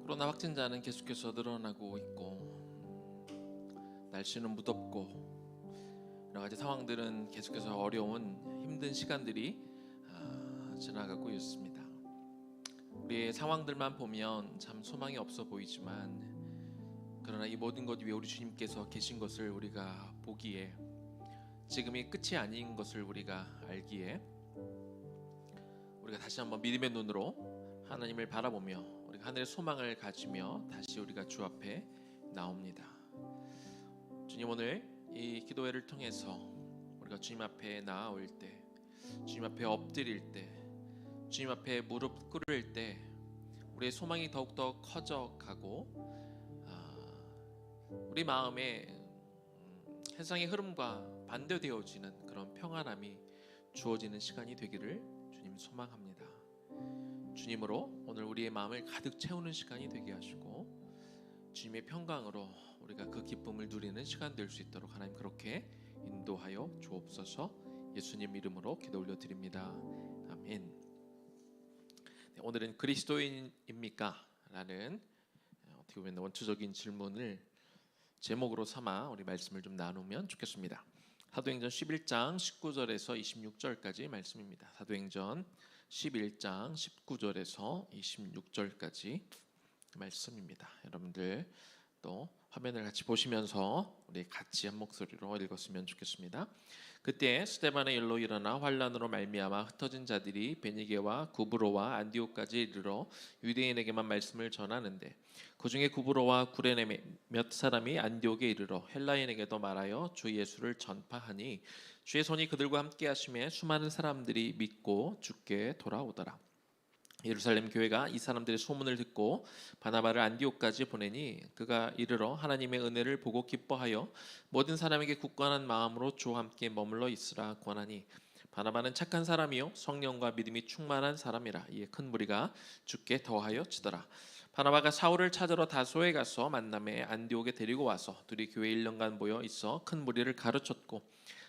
코로나 확진자는 계속해서 늘어나고 있고 날씨는 무덥고 여러 가지 상황들은 계속해서 어려운 힘든 시간들이 지나가고 있습니다. 우리의 상황들만 보면 참 소망이 없어 보이지만 그러나 이 모든 것 위에 우리 주님께서 계신 것을 우리가 보기에 지금이 끝이 아닌 것을 우리가 알기에 우리가 다시 한번 믿음의 눈으로 하나님을 바라보며 우리가 하늘의 소망을 가지며 다시 우리가 주 앞에 나옵니다. 주님, 오늘 이 기도회를 통해서 우리가 주님 앞에 나아올 때, 주님 앞에 엎드릴 때, 주님 앞에 무릎 꿇을 때 우리의 소망이 더욱더 커져가고 우리 마음에 세상의 흐름과 반대되어지는 그런 평안함이 주어지는 시간이 되기를 주님 소망합니다. 주님으로 오늘 우리의 마음을 가득 채우는 시간이 되게 하시고 주님의 평강으로 우리가 그 기쁨을 누리는 시간 될 수 있도록 하나님 그렇게 인도하여 주옵소서. 예수님 이름으로 기도 올려드립니다. 아멘. 네, 오늘은 그리스도인입니까? 라는 어떻게 보면 원초적인 질문을 제목으로 삼아 우리 말씀을 좀 나누면 좋겠습니다. 사도행전 11장 19절에서 26절까지 말씀입니다. 사도행전 11장 19절에서 26절까지 말씀입니다. 여러분들 또 화면을 같이 보시면서 우리 같이 한 목소리로 읽었으면 좋겠습니다. 그때 스데반의 일로 일어나 환란으로 말미암아 흩어진 자들이 베니게와 구브로와 안디옥까지 이르러 유대인에게만 말씀을 전하는데 그 중에 구브로와 구레네 몇 사람이 안디옥에 이르러 헬라인에게도 말하여 주 예수를 전파하니 주의 손이 그들과 함께 하심에 수많은 사람들이 믿고 주께 돌아오더라. 예루살렘 교회가 이 사람들의 소문을 듣고 바나바를 안디옥까지 보내니 그가 이르러 하나님의 은혜를 보고 기뻐하여 모든 사람에게 굳건한 마음으로 주와 함께 머물러 있으라 권하니 바나바는 착한 사람이요 성령과 믿음이 충만한 사람이라. 이에 큰 무리가 주께 더하여 치더라. 바나바가 사울을 찾으러 다소에 가서 만남에 안디옥에 데리고 와서 둘이 교회 1년간 모여 있어 큰 무리를 가르쳤고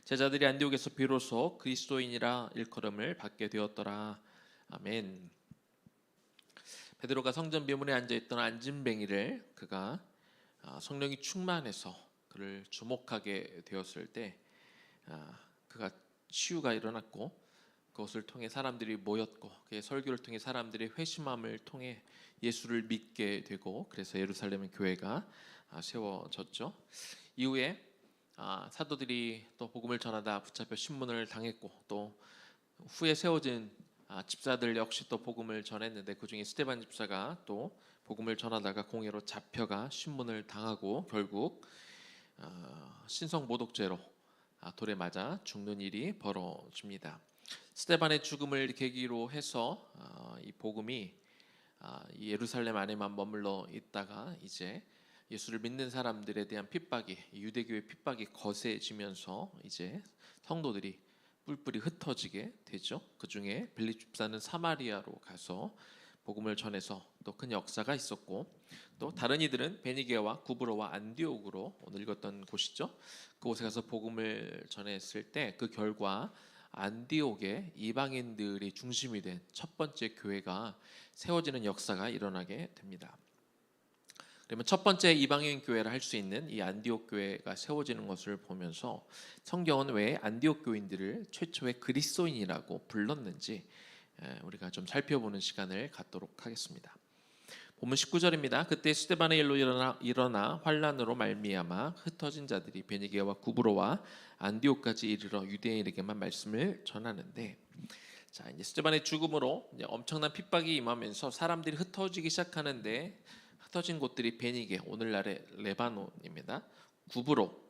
제자들이 안디옥에서 비로소 그리스도인이라 일컬음을 받게 되었더라. 아멘. 베드로가 성전 비문에 앉아있던 안진뱅이를 그가 성령이 충만해서 그를 주목하게 되었을 때 그가 치유가 일어났고 그것을 통해 사람들이 모였고 그의 설교를 통해 사람들이 회심함을 통해 예수를 믿게 되고 그래서 예루살렘 교회가 세워졌죠. 이후에 사도들이 또 복음을 전하다 붙잡혀 신문을 당했고 또 후에 세워진 집사들 역시 또 복음을 전했는데 그중에 스데반 집사가 또 복음을 전하다가 공회로 잡혀가 신문을 당하고 결국 신성 모독죄로 돌에 맞아 죽는 일이 벌어집니다. 스데반의 죽음을 계기로 해서 이 복음이 이 예루살렘 안에만 머물러 있다가 이제 예수를 믿는 사람들에 대한 핍박이 유대교의 핍박이 거세지면서 이제 성도들이 뿔뿔이 흩어지게 되죠. 그 중에 빌립 집사는 사마리아로 가서 복음을 전해서 또 큰 역사가 있었고 또 다른 이들은 베니게와 구브로와 안디옥으로 오늘 읽었던 곳이죠. 그곳에 가서 복음을 전했을 때 그 결과 안디옥에 이방인들이 중심이 된 첫 번째 교회가 세워지는 역사가 일어나게 됩니다. 그러면 첫 번째 이방인 교회를 할 수 있는 이 안디옥 교회가 세워지는 것을 보면서 성경은 왜 안디옥 교인들을 최초의 그리스도인이라고 불렀는지 우리가 좀 살펴보는 시간을 갖도록 하겠습니다. 본문 19절입니다. 그때 스데반의 일로 일어나 환란으로 말미암아 흩어진 자들이 베니게와 구브로와 안디옥까지 이르러 유대인에게만 말씀을 전하는데 자, 이제 스데반의 죽음으로 이제 엄청난 핍박이 임하면서 사람들이 흩어지기 시작하는데 흩어진 곳들이 베니게, 오늘날의 레바논입니다. 구브로,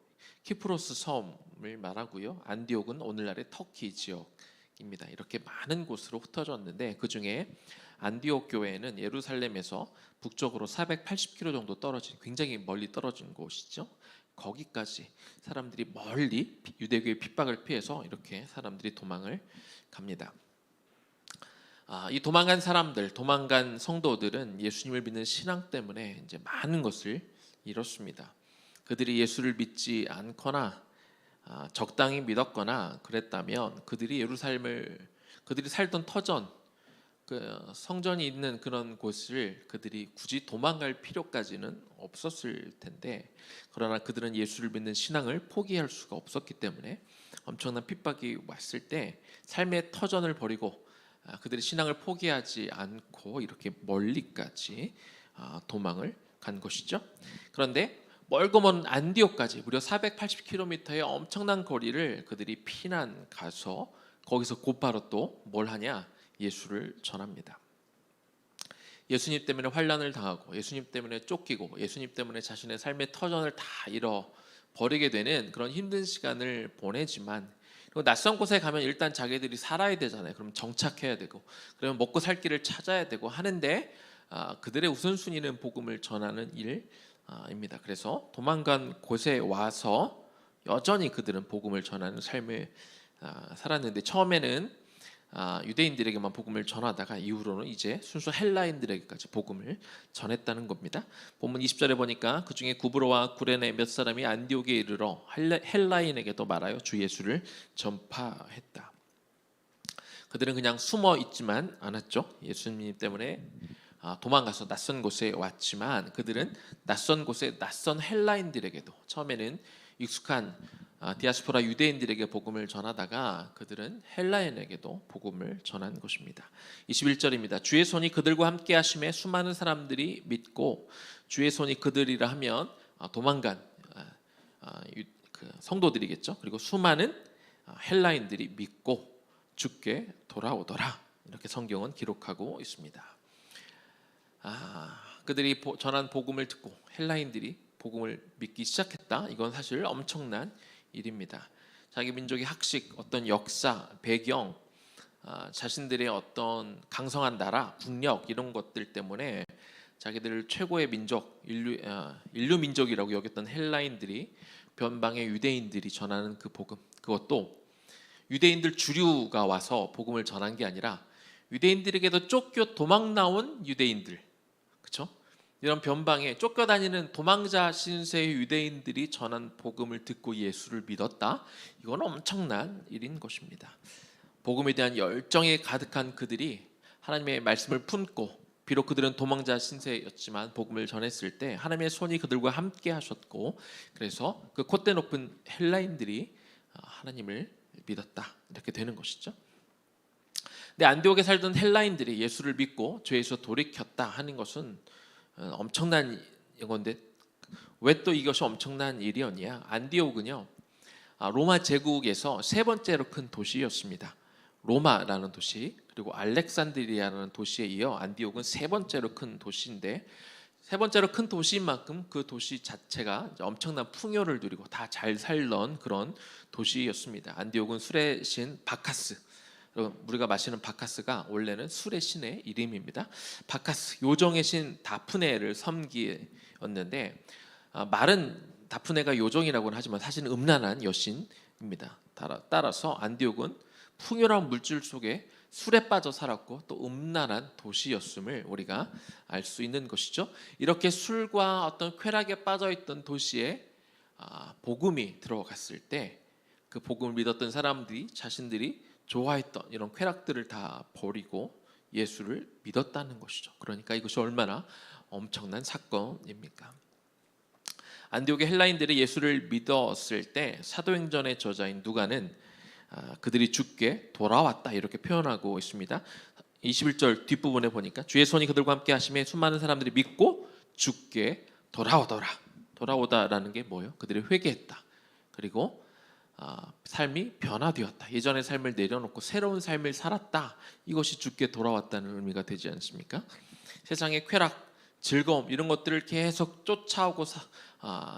키프로스 섬을 말하고요. 안디옥은 오늘날의 터키 지역입니다. 이렇게 많은 곳으로 흩어졌는데 그 중에 안디옥 교회는 예루살렘에서 북쪽으로 480km 정도 떨어진 굉장히 멀리 떨어진 곳이죠. 거기까지 사람들이 멀리 유대교의 핍박을 피해서 이렇게 사람들이 도망을 갑니다. 이 도망간 사람들, 도망간 성도들은 예수님을 믿는 신앙 때문에 이제 많은 것을 잃었습니다. 그들이 예수를 믿지 않거나 적당히 믿었거나 그랬다면 그들이 살던 터전 그 성전이 있는 그런 곳을 그들이 굳이 도망갈 필요까지는 없었을 텐데, 그러나 그들은 예수를 믿는 신앙을 포기할 수가 없었기 때문에 엄청난 핍박이 왔을 때 삶의 터전을 버리고 그들의 신앙을 포기하지 않고 이렇게 멀리까지 도망을 간 것이죠. 그런데 멀고 먼 안디옥까지 무려 480km의 엄청난 거리를 그들이 피난 가서 거기서 곧바로 또 뭘 하냐? 예수를 전합니다. 예수님 때문에 환난을 당하고 예수님 때문에 쫓기고 예수님 때문에 자신의 삶의 터전을 다 잃어 버리게 되는 그런 힘든 시간을 보내지만, 그리고 낯선 곳에 가면 일단 자기들이 살아야 되잖아요. 그럼 정착해야 되고 그러면 먹고 살 길을 찾아야 되고 하는데 그들의 우선순위는 복음을 전하는 일입니다. 그래서 도망간 곳에 와서 여전히 그들은 복음을 전하는 삶을 살았는데, 처음에는 유대인들에게만 복음을 전하다가 이후로는 이제 순수 헬라인들에게까지 복음을 전했다는 겁니다. 본문 20절에 보니까 그 중에 구브로와 구레네 몇 사람이 안디옥에 이르러 헬라인에게도 말하여 주 예수를 전파했다. 그들은 그냥 숨어 있지만 않았죠. 예수님 때문에 도망가서 낯선 곳에 왔지만 그들은 낯선 곳에 낯선 헬라인들에게도 처음에는 익숙한 디아스포라 유대인들에게 복음을 전하다가 그들은 헬라인에게도 복음을 전한 것입니다. 21절입니다. 주의 손이 그들과 함께 하심에 수많은 사람들이 믿고, 주의 손이 그들이라 하면 도망간 그 성도들이겠죠. 그리고 수많은 헬라인들이 믿고 주께 돌아오더라. 이렇게 성경은 기록하고 있습니다. 그들이 전한 복음을 듣고 헬라인들이 복음을 믿기 시작했다. 이건 사실 엄청난 일입니다. 자기 민족의 학식, 어떤 역사, 배경, 자신들의 어떤 강성한 나라, 국력 이런 것들 때문에 자기들을 최고의 민족, 인류 민족이라고 여겼던 헬라인들이 변방의 유대인들이 전하는 그 복음, 그것도 유대인들 주류가 와서 복음을 전한 게 아니라 유대인들에게도 쫓겨 도망 나온 유대인들, 그렇죠? 이런 변방에 쫓겨다니는 도망자 신세의 유대인들이 전한 복음을 듣고 예수를 믿었다. 이건 엄청난 일인 것입니다. 복음에 대한 열정에 가득한 그들이 하나님의 말씀을 품고, 비록 그들은 도망자 신세였지만 복음을 전했을 때 하나님의 손이 그들과 함께 하셨고, 그래서 그 콧대 높은 헬라인들이 하나님을 믿었다. 이렇게 되는 것이죠. 근데 안디옥에 살던 헬라인들이 예수를 믿고 죄에서 돌이켰다 하는 것은 엄청난 건데, 왜 또 이것이 엄청난 일이었냐? 안디옥은요, 로마 제국에서 세 번째로 큰 도시였습니다. 로마라는 도시, 그리고 알렉산드리아라는 도시에 이어 안디옥은 세 번째로 큰 도시인데, 세 번째로 큰 도시인 만큼 그 도시 자체가 엄청난 풍요를 누리고 다 잘 살던 그런 도시였습니다. 안디옥은 술의 신 바카스, 우리가 마시는 바카스가 원래는 술의 신의 이름입니다. 바카스, 요정의 신 다프네를 섬기었는데, 말은 다프네가 요정이라고는 하지만 사실은 음란한 여신입니다. 따라서 안디옥은 풍요로운 물질 속에 술에 빠져 살았고 또 음란한 도시였음을 우리가 알 수 있는 것이죠. 이렇게 술과 어떤 쾌락에 빠져 있던 도시에 복음이 들어갔을 때 그 복음을 믿었던 사람들이 자신들이 좋아했던 이런 쾌락들을 다 버리고 예수를 믿었다는 것이죠. 그러니까 이것이 얼마나 엄청난 사건입니까? 안디옥의 헬라인들이 예수를 믿었을 때 사도행전의 저자인 누가는 그들이 주께 돌아왔다 이렇게 표현하고 있습니다. 21절 뒷부분에 보니까 주의 손이 그들과 함께 하심에 수많은 사람들이 믿고 주께 돌아오더라. 돌아오다라는 게 뭐예요? 그들이 회개했다. 그리고 삶이 변화되었다. 예전의 삶을 내려놓고 새로운 삶을 살았다. 이것이 주께 돌아왔다는 의미가 되지 않습니까? 세상의 쾌락, 즐거움 이런 것들을 계속 쫓아오고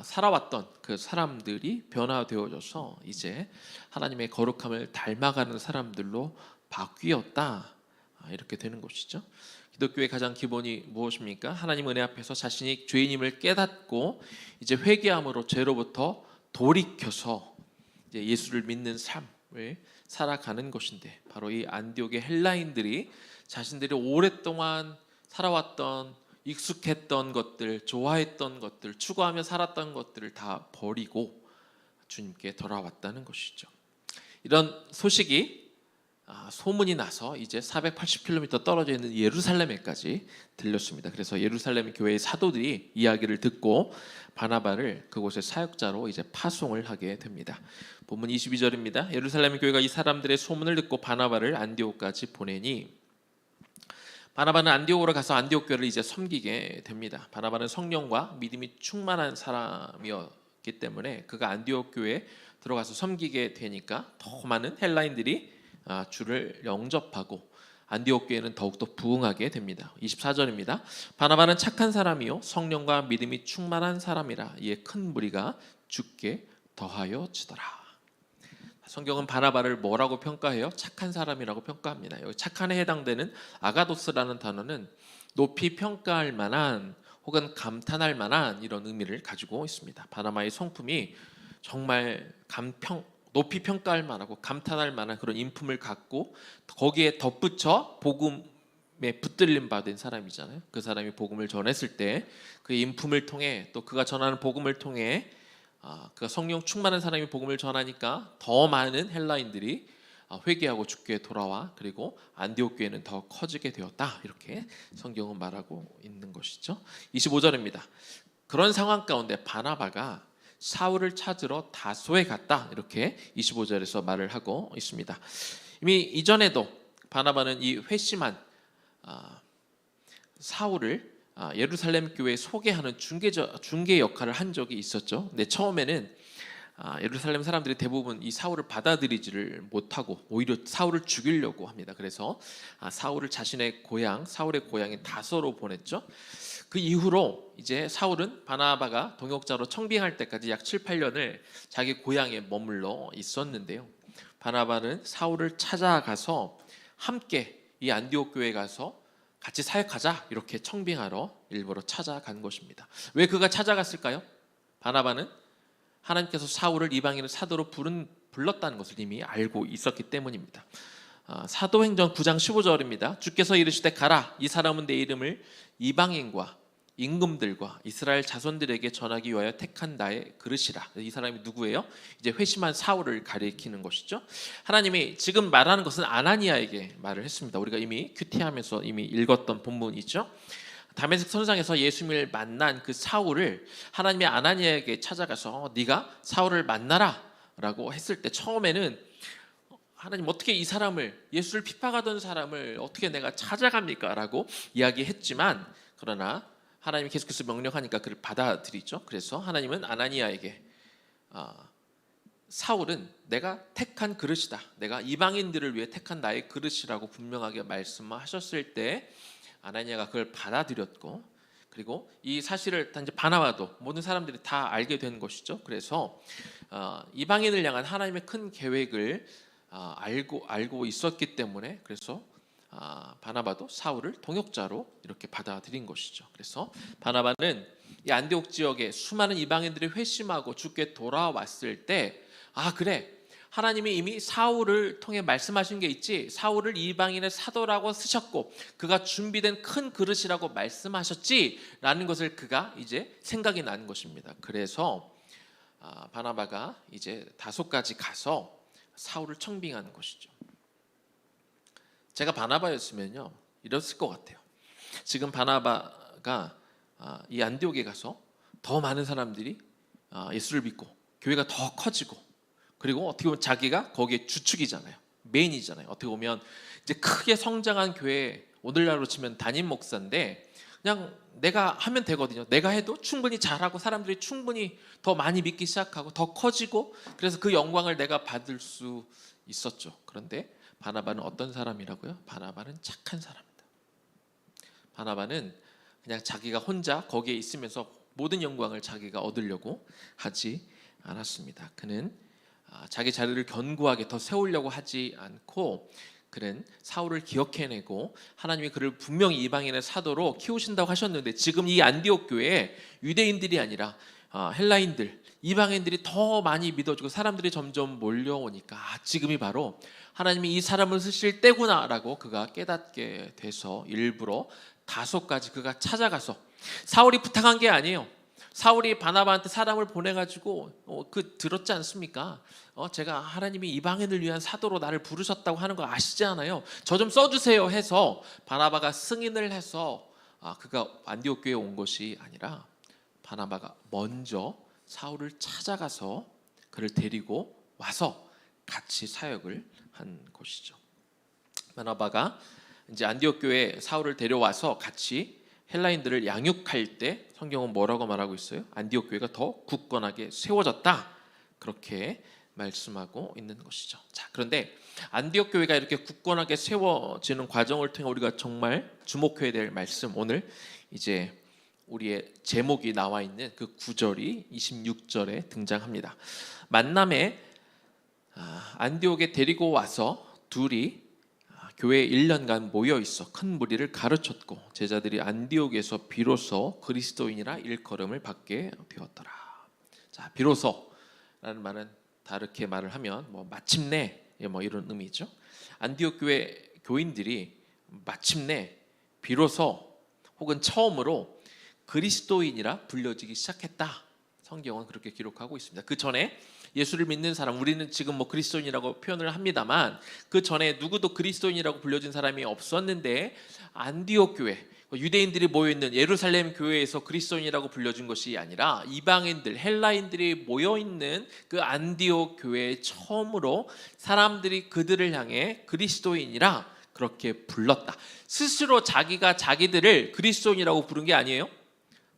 살아왔던 그 사람들이 변화되어져서 이제 하나님의 거룩함을 닮아가는 사람들로 바뀌었다. 이렇게 되는 것이죠. 기독교의 가장 기본이 무엇입니까? 하나님 은혜 앞에서 자신이 죄인임을 깨닫고 이제 회개함으로 죄로부터 돌이켜서 이제 예수를 믿는 삶을 살아가는 것인데, 바로 이 안디옥의 헬라인들이 자신들이 오랫동안 살아왔던 익숙했던 것들, 좋아했던 것들, 추구하며 살았던 것들을 다 버리고 주님께 돌아왔다는 것이죠. 이런 소식이 소문이 나서 이제 480km 떨어져 있는 예루살렘에까지 들렸습니다. 그래서 예루살렘 교회의 사도들이 이야기를 듣고 바나바를 그곳의 사역자로 이제 파송을 하게 됩니다. 본문 22절입니다. 예루살렘 교회가 이 사람들의 소문을 듣고 바나바를 안디옥까지 보내니 바나바는 안디옥으로 가서 안디옥 교회를 이제 섬기게 됩니다. 바나바는 성령과 믿음이 충만한 사람이었기 때문에 그가 안디옥 교회에 들어가서 섬기게 되니까 더 많은 헬라인들이 주를 영접하고 안디옥 교회는 더욱더 부흥하게 됩니다. 24절입니다. 바나바는 착한 사람이요 성령과 믿음이 충만한 사람이라 이에 큰 무리가 주께 더하여 지더라. 성경은 바나바를 뭐라고 평가해요? 착한 사람이라고 평가합니다. 여기 착한에 해당되는 아가도스라는 단어는 높이 평가할 만한 혹은 감탄할 만한 이런 의미를 가지고 있습니다. 바나바의 성품이 정말 높이 평가할 만하고 감탄할 만한 그런 인품을 갖고 거기에 덧붙여 복음에 붙들림 받은 사람이잖아요. 그 사람이 복음을 전했을 때 그 인품을 통해 또 그가 전하는 복음을 통해 그가 성령 충만한 사람이 복음을 전하니까 더 많은 헬라인들이 회개하고 주께 돌아와 그리고 안디옥 교회는 더 커지게 되었다. 이렇게 성경은 말하고 있는 것이죠. 25절입니다. 그런 상황 가운데 바나바가 사울을 찾으러 다소에 갔다. 이렇게 25절에서 말을 하고 있습니다. 이미 이전에도 바나바는 이 회심한 사울을 예루살렘 교회에 소개하는 중개 역할을 한 적이 있었죠. 근데 처음에는 예루살렘 사람들이 대부분 이 사울을 받아들이지를 못하고 오히려 사울을 죽이려고 합니다. 그래서 사울을 자신의 고향, 사울의 고향인 다소로 보냈죠. 그 이후로 이제 사울은 바나바가 동역자로 청빙할 때까지 약 7, 8년을 자기 고향에 머물러 있었는데요. 바나바는 사울을 찾아가서 함께 이 안디옥 교회에 가서 같이 사역하자 이렇게 청빙하러 일부러 찾아간 것입니다. 왜 그가 찾아갔을까요? 바나바는 하나님께서 사울을 이방인의 사도로 불렀다는 것을 이미 알고 있었기 때문입니다. 사도행전 9장 15절입니다. 주께서 이르시되 가라 이 사람은 내 이름을 이방인과 임금들과 이스라엘 자손들에게 전하기 위하여 택한 나의 그릇이라. 이 사람이 누구예요? 이제 회심한 사울을 가리키는 것이죠. 하나님이 지금 말하는 것은 아나니아에게 말을 했습니다. 우리가 이미 큐티하면서 이미 읽었던 본문이죠. 다메섹 선상에서 예수님을 만난 그 사울을 하나님이 아나니아에게 찾아가서 네가 사울을 만나라 라고 했을 때 처음에는 하나님 어떻게 이 사람을 예수를 핍박하던 사람을 어떻게 내가 찾아갑니까? 라고 이야기했지만 그러나 하나님이 계속해서 명령하니까 그를 받아들이죠. 그래서 하나님은 아나니아에게 사울은 내가 택한 그릇이다. 내가 이방인들을 위해 택한 나의 그릇이라고 분명하게 말씀하셨을 때 아나니아가 그걸 받아들였고 그리고 이 사실을 단지 바나바도 모든 사람들이 다 알게 된 것이죠. 그래서 이방인을 향한 하나님의 큰 계획을 알고 있었기 때문에 그래서 바나바도 사울을 동역자로 이렇게 받아들인 것이죠. 그래서 바나바는 이 안디옥 지역에 수많은 이방인들이 회심하고 주께 돌아왔을 때 그래 하나님이 이미 사울을 통해 말씀하신 게 있지 사울을 이방인의 사도라고 쓰셨고 그가 준비된 큰 그릇이라고 말씀하셨지 라는 것을 그가 이제 생각이 난 것입니다. 그래서 바나바가 이제 다소까지 가서 사울을 청빙하는 것이죠. 제가 바나바였으면요 이랬을 것 같아요. 지금 바나바가 이 안디옥에 가서 더 많은 사람들이 예수를 믿고 교회가 더 커지고 그리고 어떻게 보면 자기가 거기에 주축이잖아요. 메인이잖아요. 어떻게 보면 이제 크게 성장한 교회 오늘날로 치면 담임 목사인데 그냥 내가 하면 되거든요. 내가 해도 충분히 잘하고 사람들이 충분히 더 많이 믿기 시작하고 더 커지고 그래서 그 영광을 내가 받을 수 있었죠. 그런데 바나바는 어떤 사람이라고요? 바나바는 착한 사람입니다. 바나바는 그냥 자기가 혼자 거기에 있으면서 모든 영광을 자기가 얻으려고 하지 않았습니다. 그는 자기 자리를 견고하게 더 세우려고 하지 않고 그는 사울을 기억해내고 하나님이 그를 분명히 이방인의 사도로 키우신다고 하셨는데 지금 이 안디옥 교회에 유대인들이 아니라 헬라인들, 이방인들이 더 많이 믿어주고 사람들이 점점 몰려오니까 지금이 바로 하나님이 이 사람을 쓰실 때구나라고 그가 깨닫게 돼서 일부러 다소까지 그가 찾아가서 사울이 부탁한 게 아니에요. 사울이 바나바한테 사람을 보내가지고 들었지 않습니까? 제가 하나님이 이방인을 위한 사도로 나를 부르셨다고 하는 거 아시지 않아요? 저 좀 써주세요 해서 바나바가 승인을 해서 그가 안디옥 교회에 온 것이 아니라 바나바가 먼저 사울을 찾아가서 그를 데리고 와서 같이 사역을 한 것이죠. 바나바가 이제 안디옥 교회에 사울을 데려와서 같이 헬라인들을 양육할 때 성경은 뭐라고 말하고 있어요? 안디옥 교회가 더 굳건하게 세워졌다, 그렇게 말씀하고 있는 것이죠. 자, 그런데 안디옥 교회가 이렇게 굳건하게 세워지는 과정을 통해 우리가 정말 주목해야 될 말씀, 오늘 이제 우리의 제목이 나와 있는 그 9절이 26절에 등장합니다. 만남에 안디옥에 데리고 와서 둘이 교회에 1년간 모여 있어 큰 무리를 가르쳤고 제자들이 안디옥에서 비로소 그리스도인이라 일컬음을 받게 되었더라. 자, 비로소라는 말은 다르게 말을 하면 마침내 이런 의미죠. 안디옥 교회 교인들이 마침내 비로소 혹은 처음으로 그리스도인이라 불려지기 시작했다. 성경은 그렇게 기록하고 있습니다. 그 전에 예수를 믿는 사람, 우리는 지금 그리스도인이라고 표현을 합니다만 그 전에 누구도 그리스도인이라고 불려진 사람이 없었는데 안디옥 교회, 유대인들이 모여있는 예루살렘 교회에서 그리스도인이라고 불려진 것이 아니라 이방인들, 헬라인들이 모여있는 그 안디옥 교회에 처음으로 사람들이 그들을 향해 그리스도인이라 그렇게 불렀다. 스스로 자기가 자기들을 그리스도인이라고 부른 게 아니에요.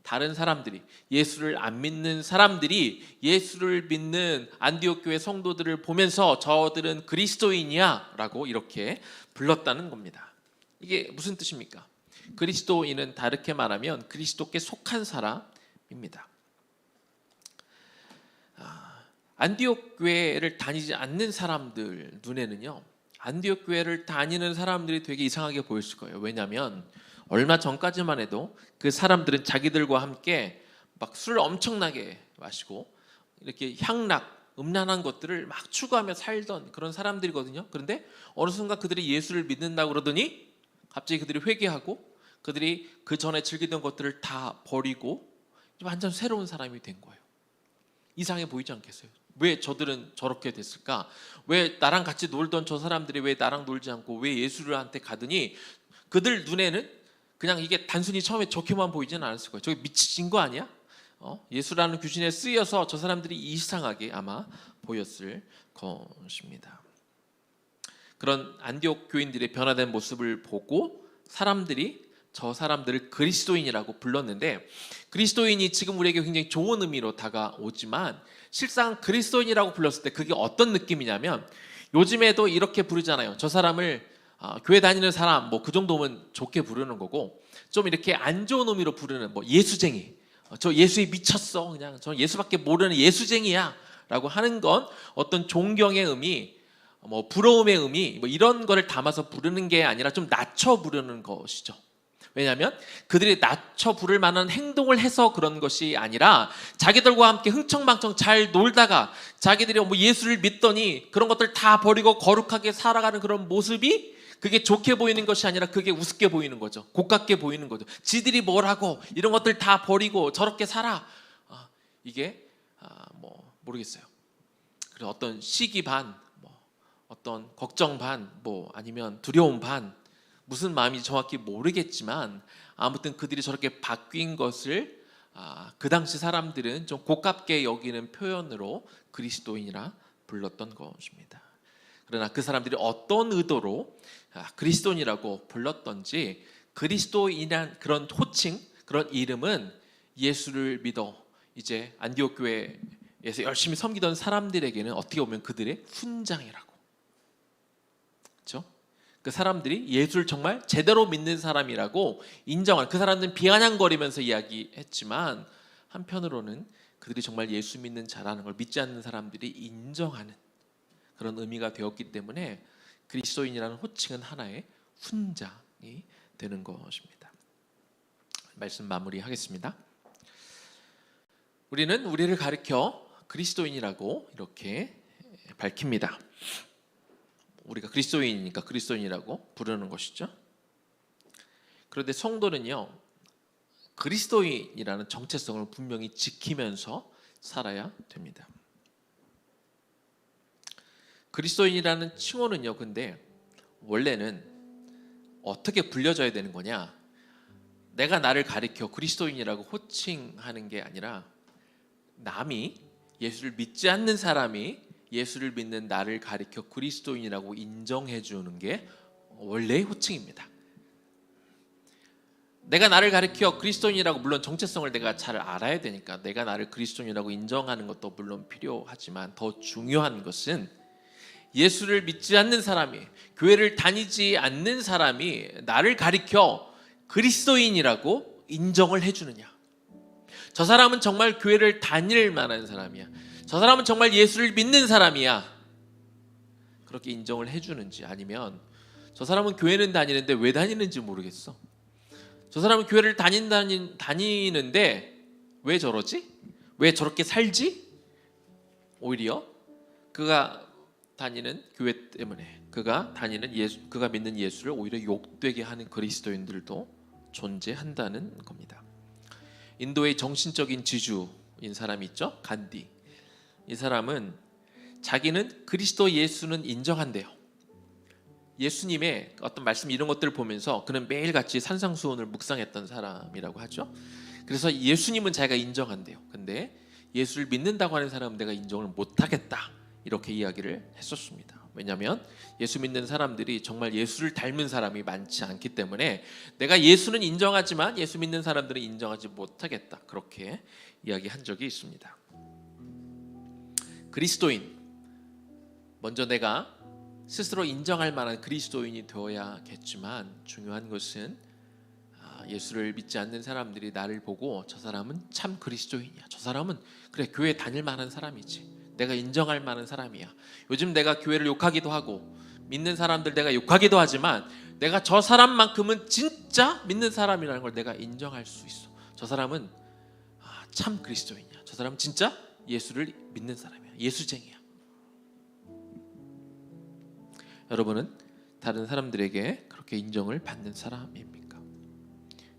다른 사람들이, 예수를 안 믿는 사람들이 예수를 믿는 안디옥 교회 성도들을 보면서 저들은 그리스도인이야 라고 이렇게 불렀다는 겁니다. 이게 무슨 뜻입니까? 그리스도인은 다르게 말하면 그리스도께 속한 사람입니다. 안디옥 교회를 다니지 않는 사람들 눈에는요, 안디옥 교회를 다니는 사람들이 되게 이상하게 보였을 거예요. 왜냐하면 얼마 전까지만 해도 그 사람들은 자기들과 함께 막 술 엄청나게 마시고 이렇게 향락, 음란한 것들을 막 추구하며 살던 그런 사람들이거든요. 그런데 어느 순간 그들이 예수를 믿는다고 그러더니 갑자기 그들이 회개하고 그들이 그 전에 즐기던 것들을 다 버리고 완전 새로운 사람이 된 거예요. 이상해 보이지 않겠어요? 왜 저들은 저렇게 됐을까? 왜 나랑 같이 놀던 저 사람들이 왜 나랑 놀지 않고 왜 예수한테 가더니 그들 눈에는 그냥 이게 단순히 처음에 좋게만 보이지는 않았을 거예요. 저게 미친 거 아니야? 예수라는 귀신에 쓰여서 저 사람들이 이상하게 아마 보였을 것입니다. 그런 안디옥 교인들의 변화된 모습을 보고 사람들이 저 사람들을 그리스도인이라고 불렀는데, 그리스도인이 지금 우리에게 굉장히 좋은 의미로 다가오지만 실상 그리스도인이라고 불렀을 때 그게 어떤 느낌이냐면, 요즘에도 이렇게 부르잖아요. 저 사람을 교회 다니는 사람 그 정도면 좋게 부르는 거고, 좀 이렇게 안 좋은 의미로 부르는 예수쟁이, 저 예수에 미쳤어, 그냥 저 예수밖에 모르는 예수쟁이야 라고 하는 건 어떤 존경의 의미, 부러움의 의미 이런 거를 담아서 부르는 게 아니라 좀 낮춰 부르는 것이죠. 왜냐하면 그들이 낮춰 부를 만한 행동을 해서 그런 것이 아니라 자기들과 함께 흥청망청 잘 놀다가 자기들이 예수를 믿더니 그런 것들 다 버리고 거룩하게 살아가는 그런 모습이 그게 좋게 보이는 것이 아니라 그게 우습게 보이는 거죠. 고깝게 보이는 거죠. 지들이 뭘 하고 이런 것들 다 버리고 저렇게 살아. 이게 모르겠어요. 그래서 어떤 시기 반, 어떤 걱정 반, 아니면 두려움 반, 무슨 마음인지 정확히 모르겠지만 아무튼 그들이 저렇게 바뀐 것을 그 당시 사람들은 좀 고깝게 여기는 표현으로 그리스도인이라 불렀던 것입니다. 그러나 그 사람들이 어떤 의도로 그리스도인이라고 불렀던지 그리스도인이란 그런 호칭, 그런 이름은 예수를 믿어 이제 안디옥 교회에서 열심히 섬기던 사람들에게는 어떻게 보면 그들의 훈장이라고, 그렇죠? 그 사람들이 예수를 정말 제대로 믿는 사람이라고 인정한, 그 사람들은 비아냥거리면서 이야기했지만 한편으로는 그들이 정말 예수 믿는 자라는 걸 믿지 않는 사람들이 인정하는 그런 의미가 되었기 때문에 그리스도인이라는 호칭은 하나의 훈장이 되는 것입니다. 말씀 마무리하겠습니다. 우리는 우리를 가리켜 그리스도인이라고 이렇게 밝힙니다. 우리가 그리스도인이니까 그리스도인이라고 부르는 것이죠. 그런데 성도는요, 그리스도인이라는 정체성을 분명히 지키면서 살아야 됩니다. 그리스도인이라는 칭호는요, 근데 원래는 어떻게 불려져야 되는 거냐? 내가 나를 가리켜 그리스도인이라고 호칭하는 게 아니라 남이, 예수를 믿지 않는 사람이 예수를 믿는 나를 가리켜 그리스도인이라고 인정해 주는 게 원래의 호칭입니다. 내가 나를 가리켜 그리스도인이라고, 물론 정체성을 내가 잘 알아야 되니까 내가 나를 그리스도인이라고 인정하는 것도 물론 필요하지만 더 중요한 것은 예수를 믿지 않는 사람이, 교회를 다니지 않는 사람이 나를 가리켜 그리스도인이라고 인정을 해주느냐. 저 사람은 정말 교회를 다닐 만한 사람이야, 저 사람은 정말 예수를 믿는 사람이야, 그렇게 인정을 해주는지, 아니면 저 사람은 교회는 다니는데 왜 다니는지 모르겠어, 저 사람은 교회를 다니는데 왜 저러지? 왜 저렇게 살지? 오히려 그가 다니는 교회 때문에, 그가 믿는 예수를 오히려 욕되게 하는 그리스도인들도 존재한다는 겁니다. 인도의 정신적인 지주인 사람이 있죠, 간디. 이 사람은 자기는 그리스도 예수는 인정한대요. 예수님의 어떤 말씀, 이런 것들을 보면서 그는 매일같이 산상수훈을 묵상했던 사람이라고 하죠. 그래서 예수님은 자기가 인정한대요. 근데 예수를 믿는다고 하는 사람은 내가 인정을 못하겠다, 이렇게 이야기를 했었습니다. 왜냐하면 예수 믿는 사람들이 정말 예수를 닮은 사람이 많지 않기 때문에 내가 예수는 인정하지만 예수 믿는 사람들은 인정하지 못하겠다, 그렇게 이야기한 적이 있습니다. 그리스도인, 먼저 내가 스스로 인정할 만한 그리스도인이 되어야겠지만 중요한 것은 예수를 믿지 않는 사람들이 나를 보고 저 사람은 참 그리스도인이야, 저 사람은 그래 교회 다닐 만한 사람이지, 내가 인정할 만한 사람이야. 요즘 내가 교회를 욕하기도 하고 믿는 사람들 내가 욕하기도 하지만 내가 저 사람만큼은 진짜 믿는 사람이라는 걸 내가 인정할 수 있어. 저 사람은 참 그리스도인이야, 저 사람은 진짜 예수를 믿는 사람이야, 예수쟁이야. 여러분은 다른 사람들에게 그렇게 인정을 받는 사람입니까?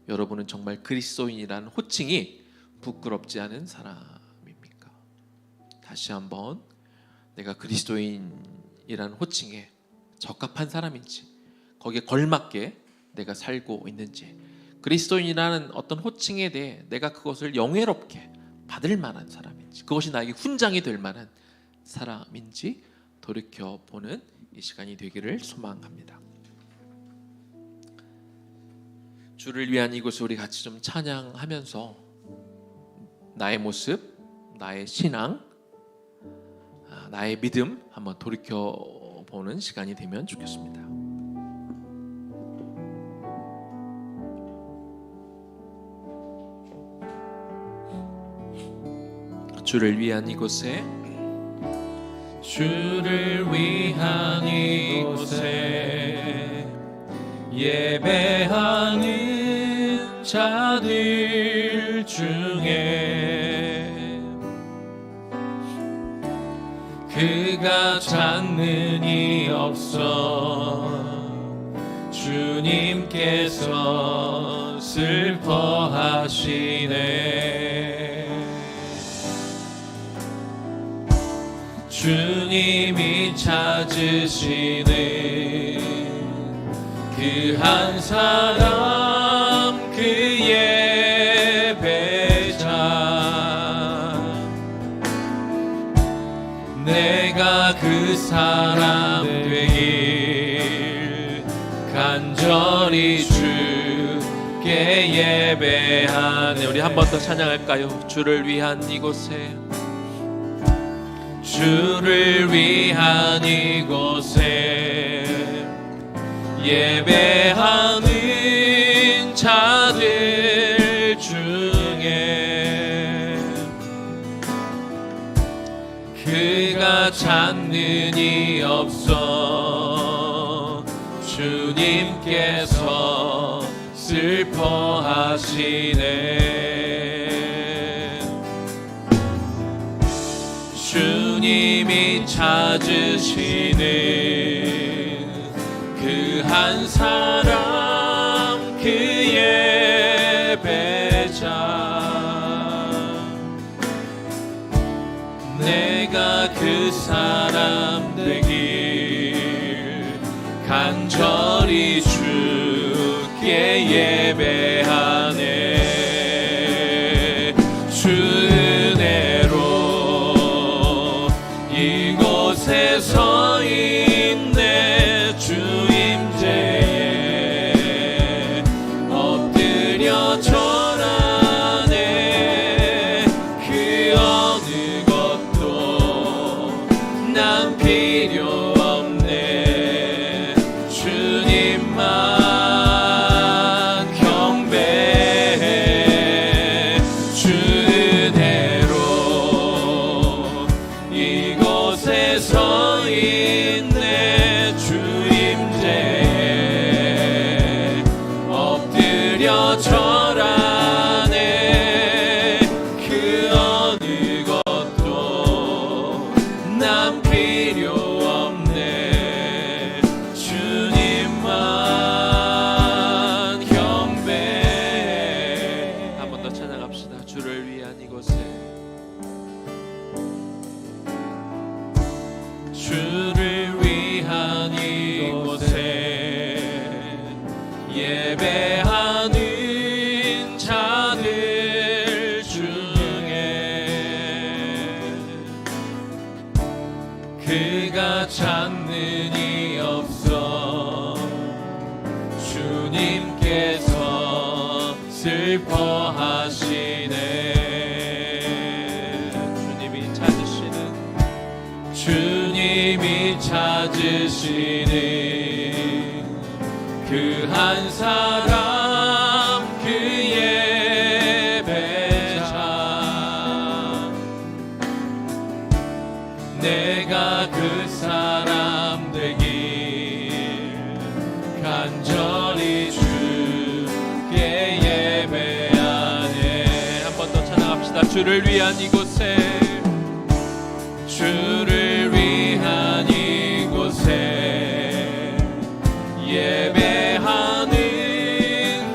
여러분은 정말 그리스도인이라는 호칭이 부끄럽지 않은 사람입니까? 다시 한번, 내가 그리스도인이라는 호칭에 적합한 사람인지, 거기에 걸맞게 내가 살고 있는지, 그리스도인이라는 어떤 호칭에 대해 내가 그것을 영예롭게 받을 만한 사람인지, 그것이 나에게 훈장이 될 만한 사람인지 돌이켜보는 이 시간이 되기를 소망합니다. 주를 위한 이곳을 우리 같이 좀 찬양하면서 나의 모습, 나의 신앙, 나의 믿음 한번 돌이켜보는 시간이 되면 좋겠습니다. 주를 위한 이곳에, 주를 위한 이곳에 예배하는 자들 중에 그가 찾는 이 없어 주님께서 슬퍼하시네. 주님이 찾으시는 그 한 사람, 그 예배자, 내가 그 사람 되길 간절히 주께 예배하네. 우리 한 번 더 찬양할까요? 주를 위한 이곳에, 주를 위한 이곳에 예배하는 자들 중에 그가 찾는 이 없어 주님께서 슬퍼하시네. 주님이 찾으시는 그 한 사람, 그 예배자, 간절히 주께 예배하네. 주 은혜로 이곳에 서 있네. 주 임재에 엎드려 절하네. 그 어느 것도 난 필요 없네. 주님만 경배해. 주 은혜로 이곳에 서 있네. 주 임재에 엎드려 절하네. 그 어느 것도 난 필요 없네. 주님만 경배해. 한 번 더 찬양합시다. 주를 위한 이곳에, 주를 위한 이곳에 예배하는 자들 중에 그가 찾는 이 없어. 주님께서 슬퍼하시네. 주님이 찾으시는 그 한 사람, 그 예배자. 내가 그 사람 되길 간절히 주께 예배하네. 한 번 더 찬양합시다. 주를 위한 이곳에, 주를 위한 이곳에 예배하는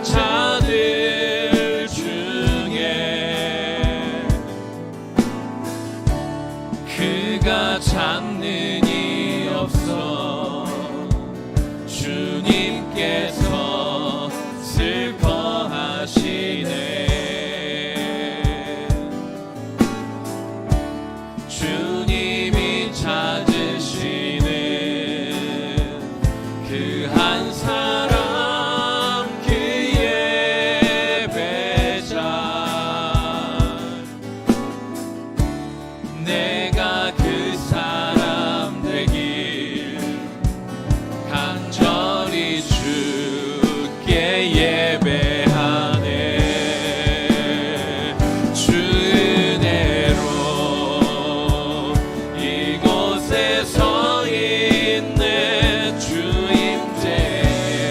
자들 중에 그가 찾는 이 없어. 주님께서 슬퍼하시네. 주님이 찾으시는 그 한 사람, 그 예배자. 내가 그 사람 되길 간절히 주께 예배하네. 주 은혜로 이곳에 서 있네. 주 임재에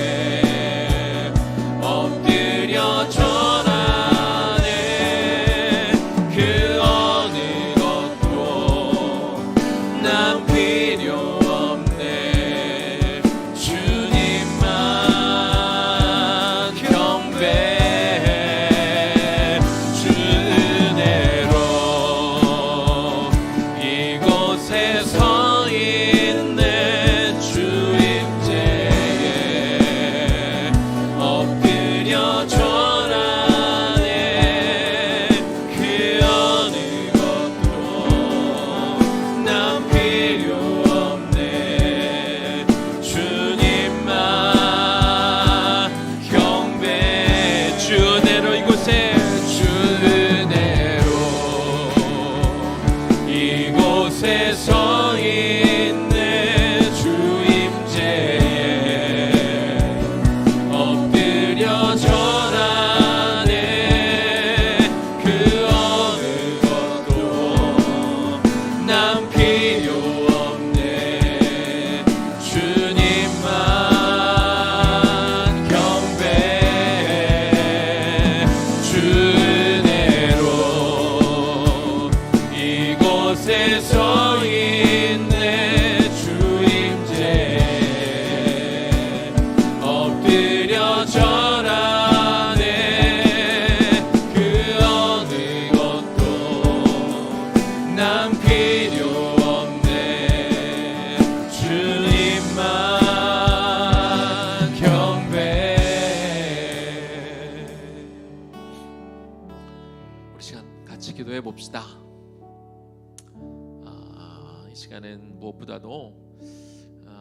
기도해 봅시다. 이 시간은 무엇보다도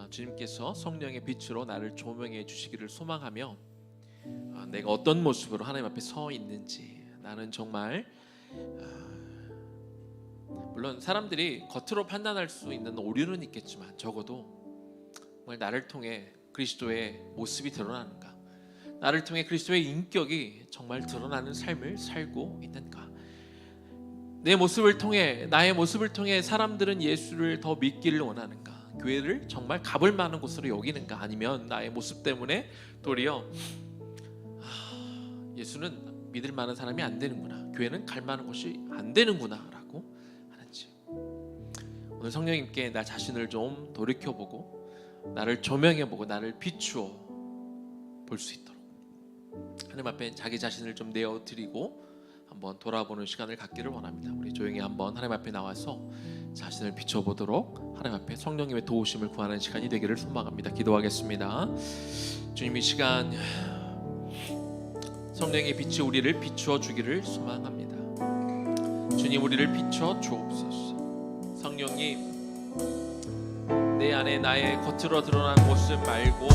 주님께서 성령의 빛으로 나를 조명해 주시기를 소망하며, 내가 어떤 모습으로 하나님 앞에 서 있는지, 나는 정말 물론 사람들이 겉으로 판단할 수 있는 오류는 있겠지만 적어도 정말 나를 통해 그리스도의 모습이 드러나는가, 나를 통해 그리스도의 인격이 정말 드러나는 삶을 살고 있는가, 내 모습을 통해, 나의 모습을 통해 사람들은 예수를 더 믿기를 원하는가, 교회를 정말 가볼 만한 곳으로 여기는가, 아니면 나의 모습 때문에 도리어 예수는 믿을 만한 사람이 안 되는구나, 교회는 갈 만한 곳이 안 되는구나 라고 하는지, 오늘 성령님께 나 자신을 좀 돌이켜보고 나를 조명해보고 나를 비추어 볼 수 있도록 하나님 앞에 자기 자신을 좀 내어드리고 한번 돌아보는 시간을 갖기를 원합니다. 우리 조용히 한번 하나님 앞에 나와서 자신을 비춰보도록 하나님 앞에 성령님의 도우심을 구하는 시간이 되기를 소망합니다. 기도하겠습니다. 주님, 이 시간 성령의 빛이 우리를 비추어 주기를 소망합니다. 주님, 우리를 비춰 주옵소서. 성령님, 내 안에 나의 겉으로 드러난 모습 말고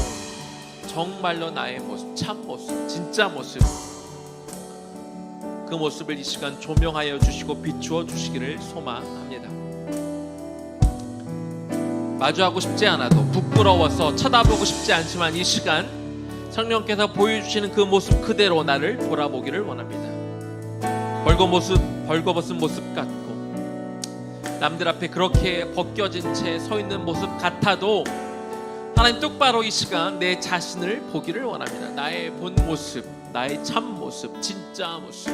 정말로 나의 모습, 참 모습, 진짜 모습, 그 모습을 이 시간 조명하여 주시고 비추어 주시기를 소망합니다. 마주하고 싶지 않아도, 부끄러워서 쳐다보고 싶지 않지만 이 시간 성령께서 보여주시는 그 모습 그대로 나를 돌아보기를 원합니다. 벌거벗은 모습 같고 남들 앞에 그렇게 벗겨진 채 서 있는 모습 같아도 하나님, 똑바로 이 시간 내 자신을 보기를 원합니다. 나의 본 모습, 나의 참 모습, 진짜 모습,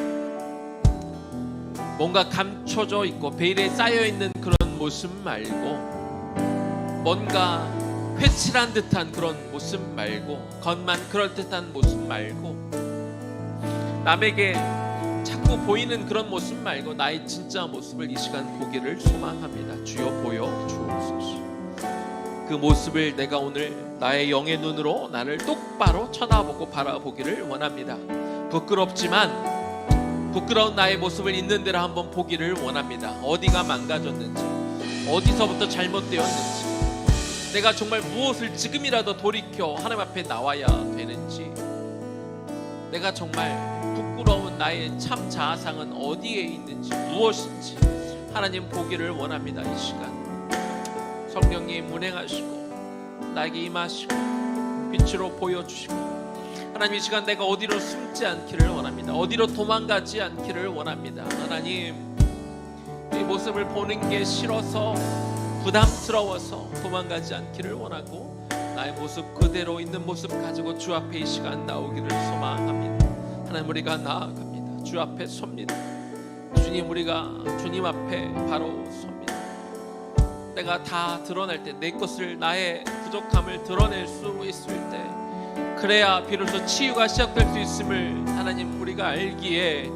뭔가 감춰져 있고 베일에 쌓여있는 그런 모습 말고, 뭔가 회칠한 듯한 그런 모습 말고, 겉만 그럴듯한 모습 말고, 남에게 자꾸 보이는 그런 모습 말고 나의 진짜 모습을 이 시간 보기를 소망합니다. 주여 보여 주옵소서. 그 모습을 내가 오늘 나의 영의 눈으로 나를 똑바로 쳐다보고 바라보기를 원합니다. 부끄러운 나의 모습을 있는 대로 한번 보기를 원합니다. 어디가 망가졌는지, 어디서부터 잘못되었는지, 내가 정말 무엇을 지금이라도 돌이켜 하나님 앞에 나와야 되는지, 내가 정말 부끄러운 나의 참 자아상은 어디에 있는지, 무엇인지 하나님 보기를 원합니다. 이 시간 성령님 운행하시고 나에게 임하시고 빛으로 보여주시고, 하나님 이 시간 내가 어디로 숨지 않기를 원합니다. 어디로 도망가지 않기를 원합니다. 하나님, 이 모습을 보는 게 싫어서, 부담스러워서 도망가지 않기를 원하고, 나의 모습 그대로 있는 모습 가지고 주 앞에 이 시간 나오기를 소망합니다. 하나님, 우리가 나아갑니다. 주 앞에 섭니다. 주님, 우리가 주님 앞에 바로 섭니다. 내가 다 드러낼 때, 내 것을, 나의 부족함을 드러낼 수 있을 때, 그래야 비로소 치유가 시작될 수 있음을 하나님 우리가 알기에,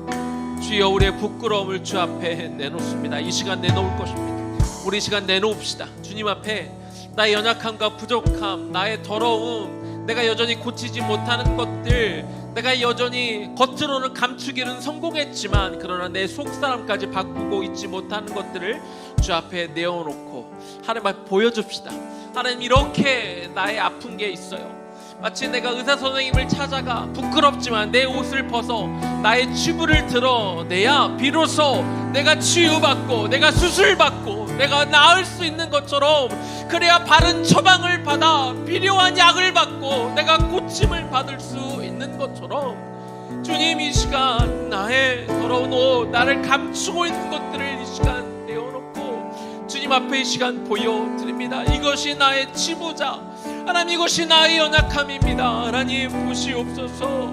주여 우리의 부끄러움을 주 앞에 내놓습니다. 이 시간 내놓을 것입니다. 우리 이 시간 내놓읍시다. 주님 앞에 나의 연약함과 부족함, 나의 더러움, 내가 여전히 고치지 못하는 것들, 내가 여전히 겉으로는 감추기는 성공했지만 그러나 내 속사람까지 바꾸고 있지 못하는 것들을 주 앞에 내어놓고 하나님 앞에 보여줍시다. 하나님, 이렇게 나의 아픈 게 있어요. 마치 내가 의사 선생님을 찾아가 부끄럽지만 내 옷을 벗어 나의 치부를 드러내야 비로소 내가 치유받고, 내가 수술받고, 내가 나을 수 있는 것처럼, 그래야 바른 처방을 받아 필요한 약을 받고 내가 고침을 받을 수 있는 것처럼, 주님 이 시간 나의 더러운 옷, 나를 감추고 있는 것들을 이 시간 내어놓고 주님 앞에 이 시간 보여드립니다. 이것이 나의 치부자, 하나님, 이것이 나의 연약함입니다. 하나님 보시옵소서.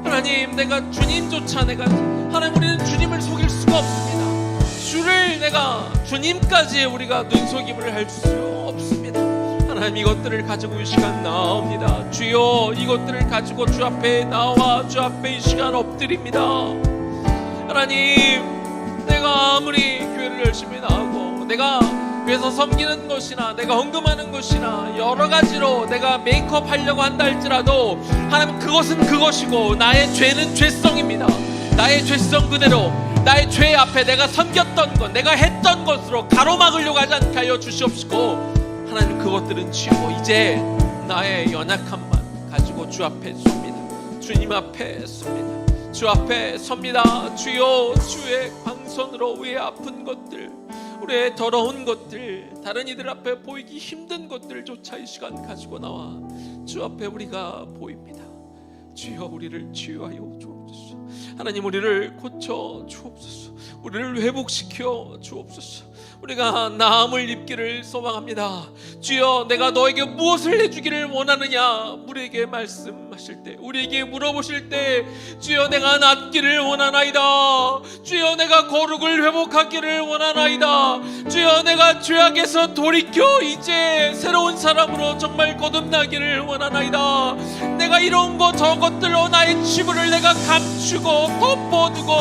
하나님, 내가 주님조차 하나님, 우리는 주님을 속일 수가 없습니다. 주를 내가 주님까지 우리가 눈속임을 할 수 없습니다. 하나님, 이것들을 가지고 이 시간 나옵니다. 주여, 이것들을 가지고 주 앞에 나와 주 앞에 이 시간 엎드립니다. 하나님, 내가 아무리 교회를 열심히 나오고 내가 그래서 섬기는 것이나 내가 헌금하는 것이나 여러 가지로 내가 메이크업 하려고 한다 할지라도, 하나님, 그것은 그것이고 나의 죄는 죄성입니다. 나의 죄성 그대로 나의 죄 앞에 내가 섬겼던 것, 내가 했던 것으로 가로막으려고 하지 않게 하여 주시옵시고, 하나님 그것들은 지우고 이제 나의 연약함만 가지고 주 앞에 섭니다. 주님 앞에 섭니다. 주 앞에 섭니다. 주여, 주의 광선으로 우리의 아픈 것들, 우리의 더러운 것들, 다른 이들 앞에 보이기 힘든 것들조차 이 시간 가지고 나와 주 앞에 우리가 보입니다. 주여, 우리를 치유하여 주옵소서. 하나님, 우리를 고쳐 주옵소서. 우리를 회복시켜 주옵소서. 우리가 나음을 입기를 소망합니다. 주여, 내가 너에게 무엇을 해주기를 원하느냐 우리에게 말씀하실 때, 우리에게 물어보실 때, 주여 내가 낫기를 원하나이다. 주여 내가 거룩을 회복하기를 원하나이다. 주여 내가 죄악에서 돌이켜 이제 새로운 사람으로 정말 거듭나기를 원하나이다. 내가 이런 것 저것들로 나의 치부를 내가 감추고 덮어두고,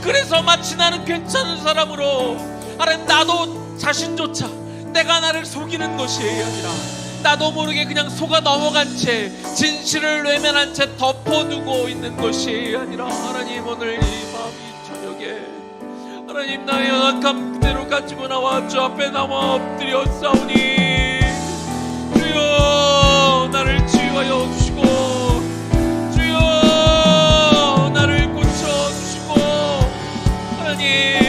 그래서 마치 나는 괜찮은 사람으로, 하나님 나도 자신조차 내가 나를 속이는 것이 아니라 나도 모르게 그냥 속아 넘어간 채 진실을 외면한 채 덮어두고 있는 것이 아니라, 하나님 오늘 이 밤 이 저녁에 하나님 나의 연약함 그대로 가지고 나와 주 앞에 나와 엎드려 싸우니, 주여 나를 치유하여 주시고, 주여 나를 고쳐주시고, 하나님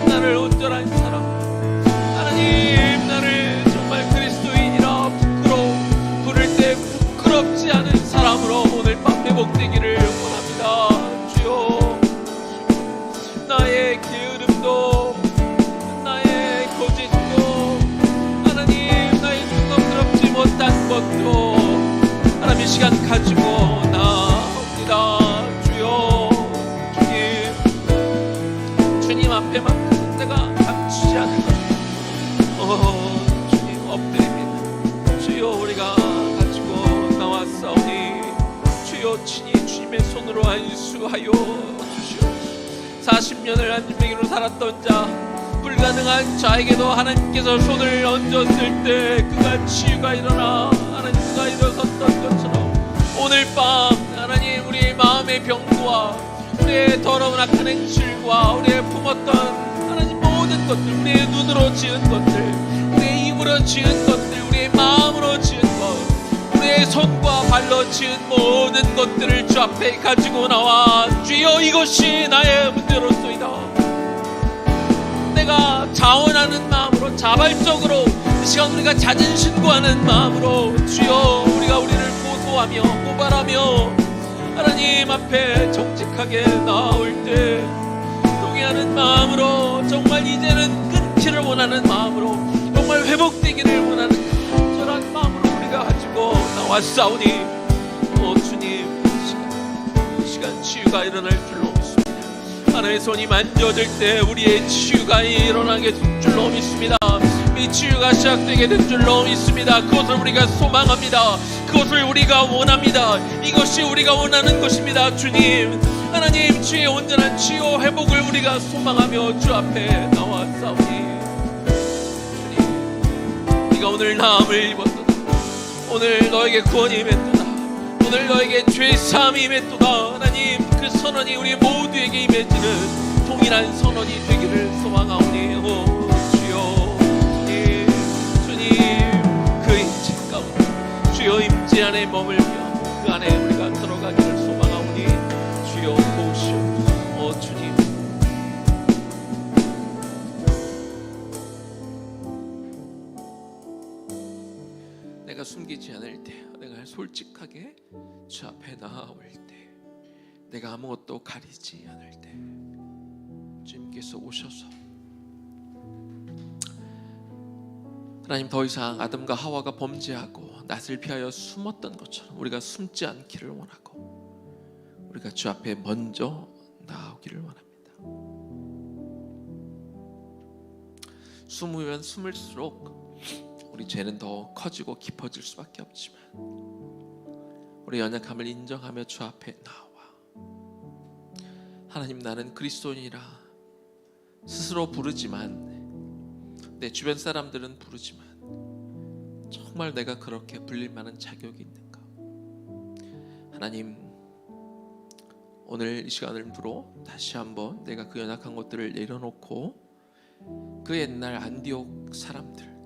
나를 온전한 사람, 하나님 나를 정말 그리스도인이라 부를 때 부끄럽지 않은 사람으로 오늘 밤 회복되기를 원합니다. 주여, 나의 게으름도 나의 거짓도 하나님 나의 숭고스럽지 못한 것도 하나님 이 시간 가지고 나옵니다. 주여, 주님 앞에만 내가 감추지 않을 것, 주님 엎드립니다. 주여, 우리가 가지고 나왔사오니 주여 친히 주님의 손으로 안수하여 주시옵소서. 40년을 안진뱅이로 살았던 자, 불가능한 자에게도 하나님께서 손을 얹었을 때 그가 치유가 일어나 하나님 그가 일어섰던 것처럼, 오늘 밤 하나님 우리의 마음의 병과 우리의 더러운 악한 행실과 우리의 품었던 하나님 모든 것들, 우리의 눈으로 지은 것들, 우리의 입으로 지은 것들, 우리의 마음으로 지은 것, 우리의 손과 발로 지은 모든 것들을 주 앞에 가지고 나와, 주여 이것이 나의 문제로소이다. 내가 자원하는 마음으로, 자발적으로 이 시간 우리가 자진 신고하는 마음으로, 주여 우리가 우리를 고소하며 고발하며 하나님 앞에 정직하게 나올 때 동의하는 마음으로, 정말 이제는 끊기를 원하는 마음으로, 정말 회복되기를 원하는 간절한 마음으로 우리가 가지고 나왔사오니, 주님 이 시간 치유가 일어날 줄로 믿습니다. 하나님의 손이 만져질 때 우리의 치유가 일어나게 될 줄로 믿습니다. 이 치유가 시작되게 된 줄로 믿습니다. 그것을 우리가 소망합니다. 그것을 우리가 원합니다. 이것이 우리가 원하는 것입니다. 주님, 하나님 주의 온전한 치유 회복을 우리가 소망하며 주 앞에 나와 싸우니, 주님 네가 오늘 나음을 입었도다. 오늘 너에게 구원이 임했도다. 오늘 너에게 죄 사함이 임했도다. 하나님 그 선언이 우리 모두에게 임해지는 동일한 선언이 되기를 소망하오니, 주여 임재 안에 머물며 그 안에 우리가 들어가기를 소망하오니, 주여 도우시옵소서. 주님, 내가 숨기지 않을 때, 내가 솔직하게 주 앞에 나아올 때, 내가 아무것도 가리지 않을 때 주님께서 오셔서 하나님 더 이상 아담과 하와가 범죄하고 낯을 피하여 숨었던 것처럼 우리가 숨지 않기를 원하고, 우리가 주 앞에 먼저 나오기를 원합니다. 숨으면 숨을수록 우리 죄는 더 커지고 깊어질 수밖에 없지만, 우리 연약함을 인정하며 주 앞에 나와 하나님 나는 그리스도인이라 스스로 부르지만, 내 주변 사람들은 부르지만 정말 내가 그렇게 불릴 만한 자격이 있는가? 하나님 오늘 이 시간으로 다시 한번 내가 그 연약한 것들을 내려놓고 그 옛날 안디옥 사람들,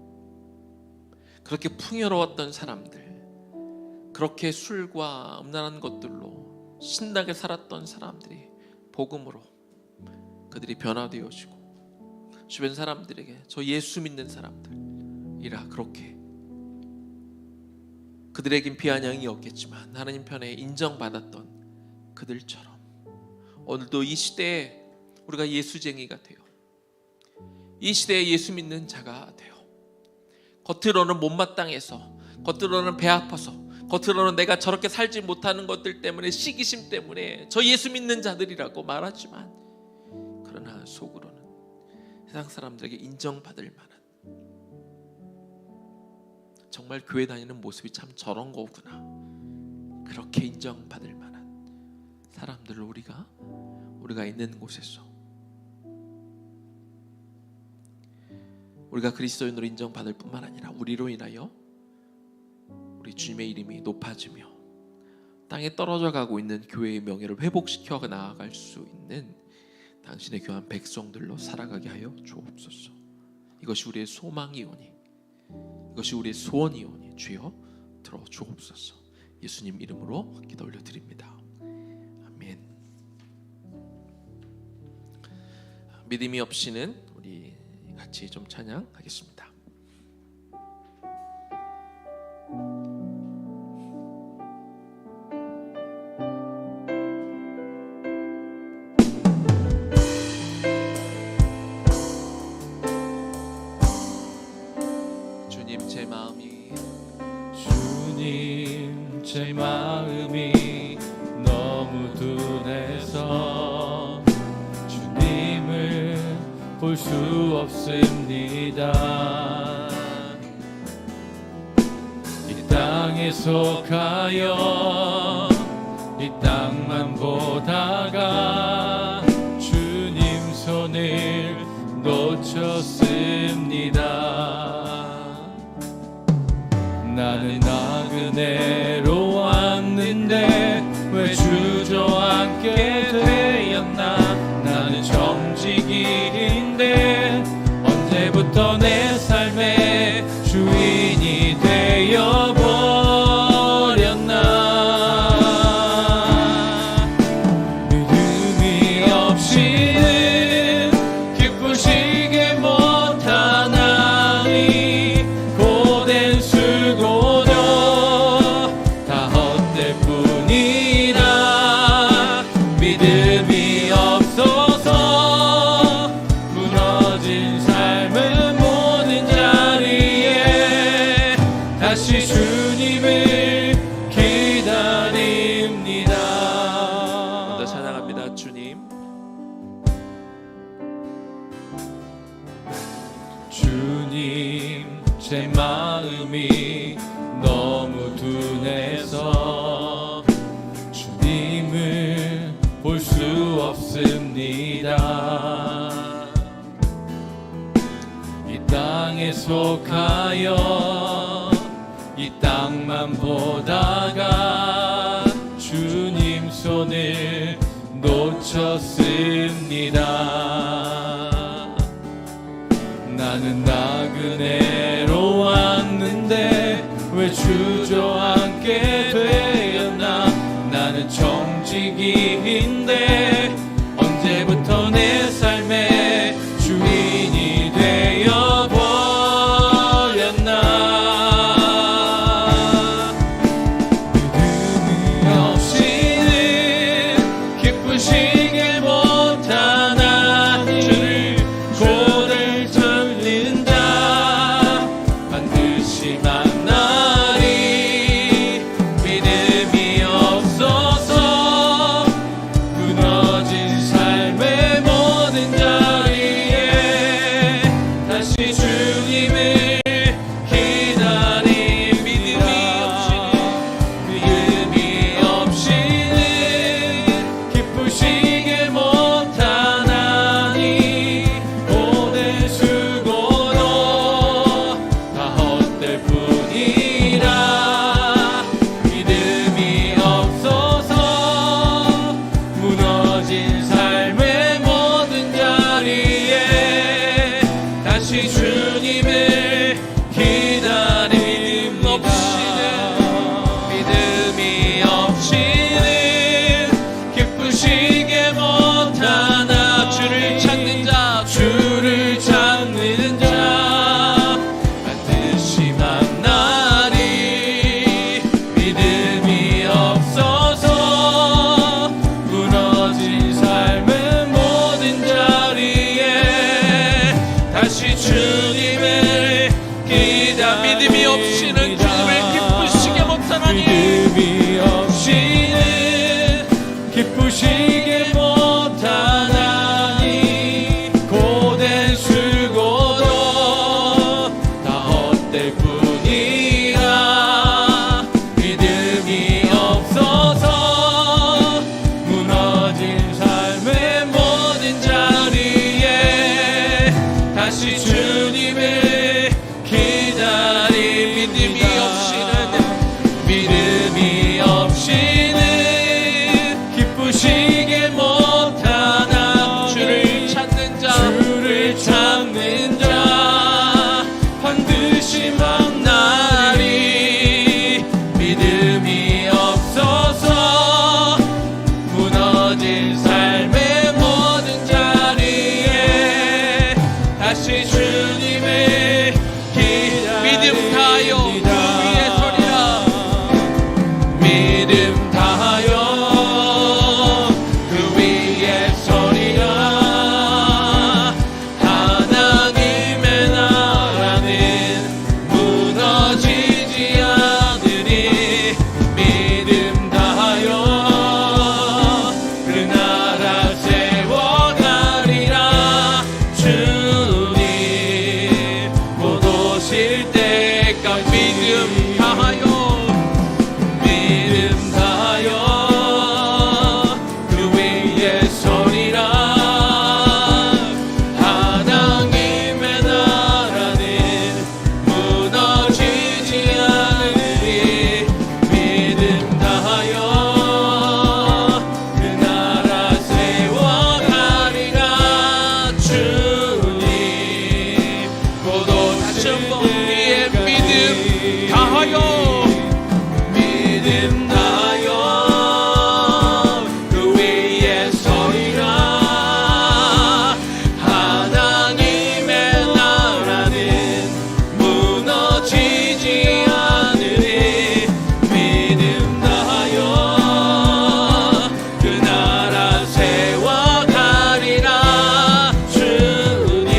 그렇게 풍요로웠던 사람들, 그렇게 술과 음란한 것들로 신나게 살았던 사람들이 복음으로 그들이 변화되어지고 주변 사람들에게 저 예수 믿는 사람들이라 그렇게 그들에겐 비아냥이 없겠지만 하나님 편에 인정받았던 그들처럼 오늘도 이 시대에 우리가 예수쟁이가 되어 이 시대에 예수 믿는 자가 되어 겉으로는 못마땅해서, 겉으로는 배 아파서, 겉으로는 내가 저렇게 살지 못하는 것들 때문에, 시기심 때문에 저 예수 믿는 자들이라고 말하지만 그러나 속으로는 세상 사람들에게 인정받을 만한, 정말 교회 다니는 모습이 참 저런 거구나, 그렇게 인정받을 만한 사람들을 우리가 있는 곳에서 우리가 그리스도인으로 인정받을 뿐만 아니라 우리로 인하여 우리 주님의 이름이 높아지며 땅에 떨어져 가고 있는 교회의 명예를 회복시켜 나아갈 수 있는 당신의 귀한 백성들로 살아가게 하여 주옵소서. 이것이 우리의 소망이오니, 이것이 우리의 소원이오니 주여 들어 주옵소서. 예수님 이름으로 기도 올려드립니다. 아멘. 믿음이 없이는 우리 같이 좀 찬양하겠습니다. 주님 제 마음이 너무 둔해서 주님을 볼 수 없습니다. 이 땅에 속하여 이 땅만 보다가 주님 손을 놓쳤습니다. 나는 나그네로 왔는데 왜 주저앉게 되었나. 나는 정직인데 언제부터 내 삶의 주인이 되어버렸나. 믿음이 없이는 기쁘시게 못하나니 고된 수고도 다 헛될 뿐이라. 믿음이 없어서 무너진 삶의 모든 자리에 다시 주님을 기다립니다. 더 찬양합니다. 주님 제 마음이 너무 둔해서 주님을 볼 수 없습니다. 이 땅에 속하여 이 땅만 보다가 주님 손을 놓쳤습니다. 나는 나그네로 왔는데 왜 주저앉게 되었나. 나는 정직인데 언제부터 내 삶의 주인이 되어버렸나. 당신은 기쁘시게 못하나 주를 찾는 자 주를 찾는 자 반드시 만나리. 믿음이 없어서 무너진 삶의 모든 자리에 다시 주님을 믿음 다하여 그 위에 서리라. 믿음 다하여 그 위에 서리라. 하나님의 나라는 무너지지 않으리. 믿음 다하여 그 나라 세워가리라. 주님 곧 오실 때까지 믿음 다하여 믿음 다하여 그 위에 서리라. 하나님의 나라는 무너지지 않으리. 믿음 다하여 그 나라 세워가리라. 주님 곧 다시 오실 한번 우리의 믿음 다하여 믿음 다하여 그 위에 서리라. 하나님의 나라는 무너지지 않으리. 믿음 다하여 그 나라 세워가리라. 주님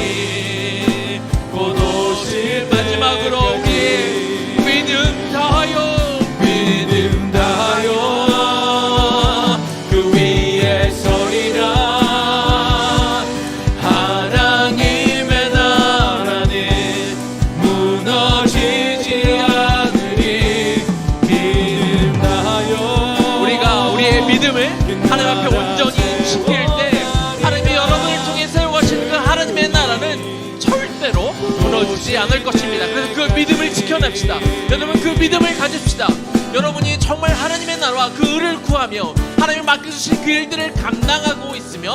곧 오실 마지막으로 우리의 믿음 다하여 믿음 다하여 그 위에 서리라. 하나님의 나라는 무너지지 않으리. 믿음 다하여 우리가 우리의 믿음을 하나님 앞에 온전히 지킬 때 하나님이 여러분을 통해 세워가신 그 하나님의 나라는 절대로 무너지지 않을 것입니다. 그래서 그 믿음을 지켜냅시다. 여러분 그 믿음을 가집시다. 여러분이 정말 하나님의 나라와 그 의를 구하며 하나님이 맡겨주신 그 일들을 감당하고 있으면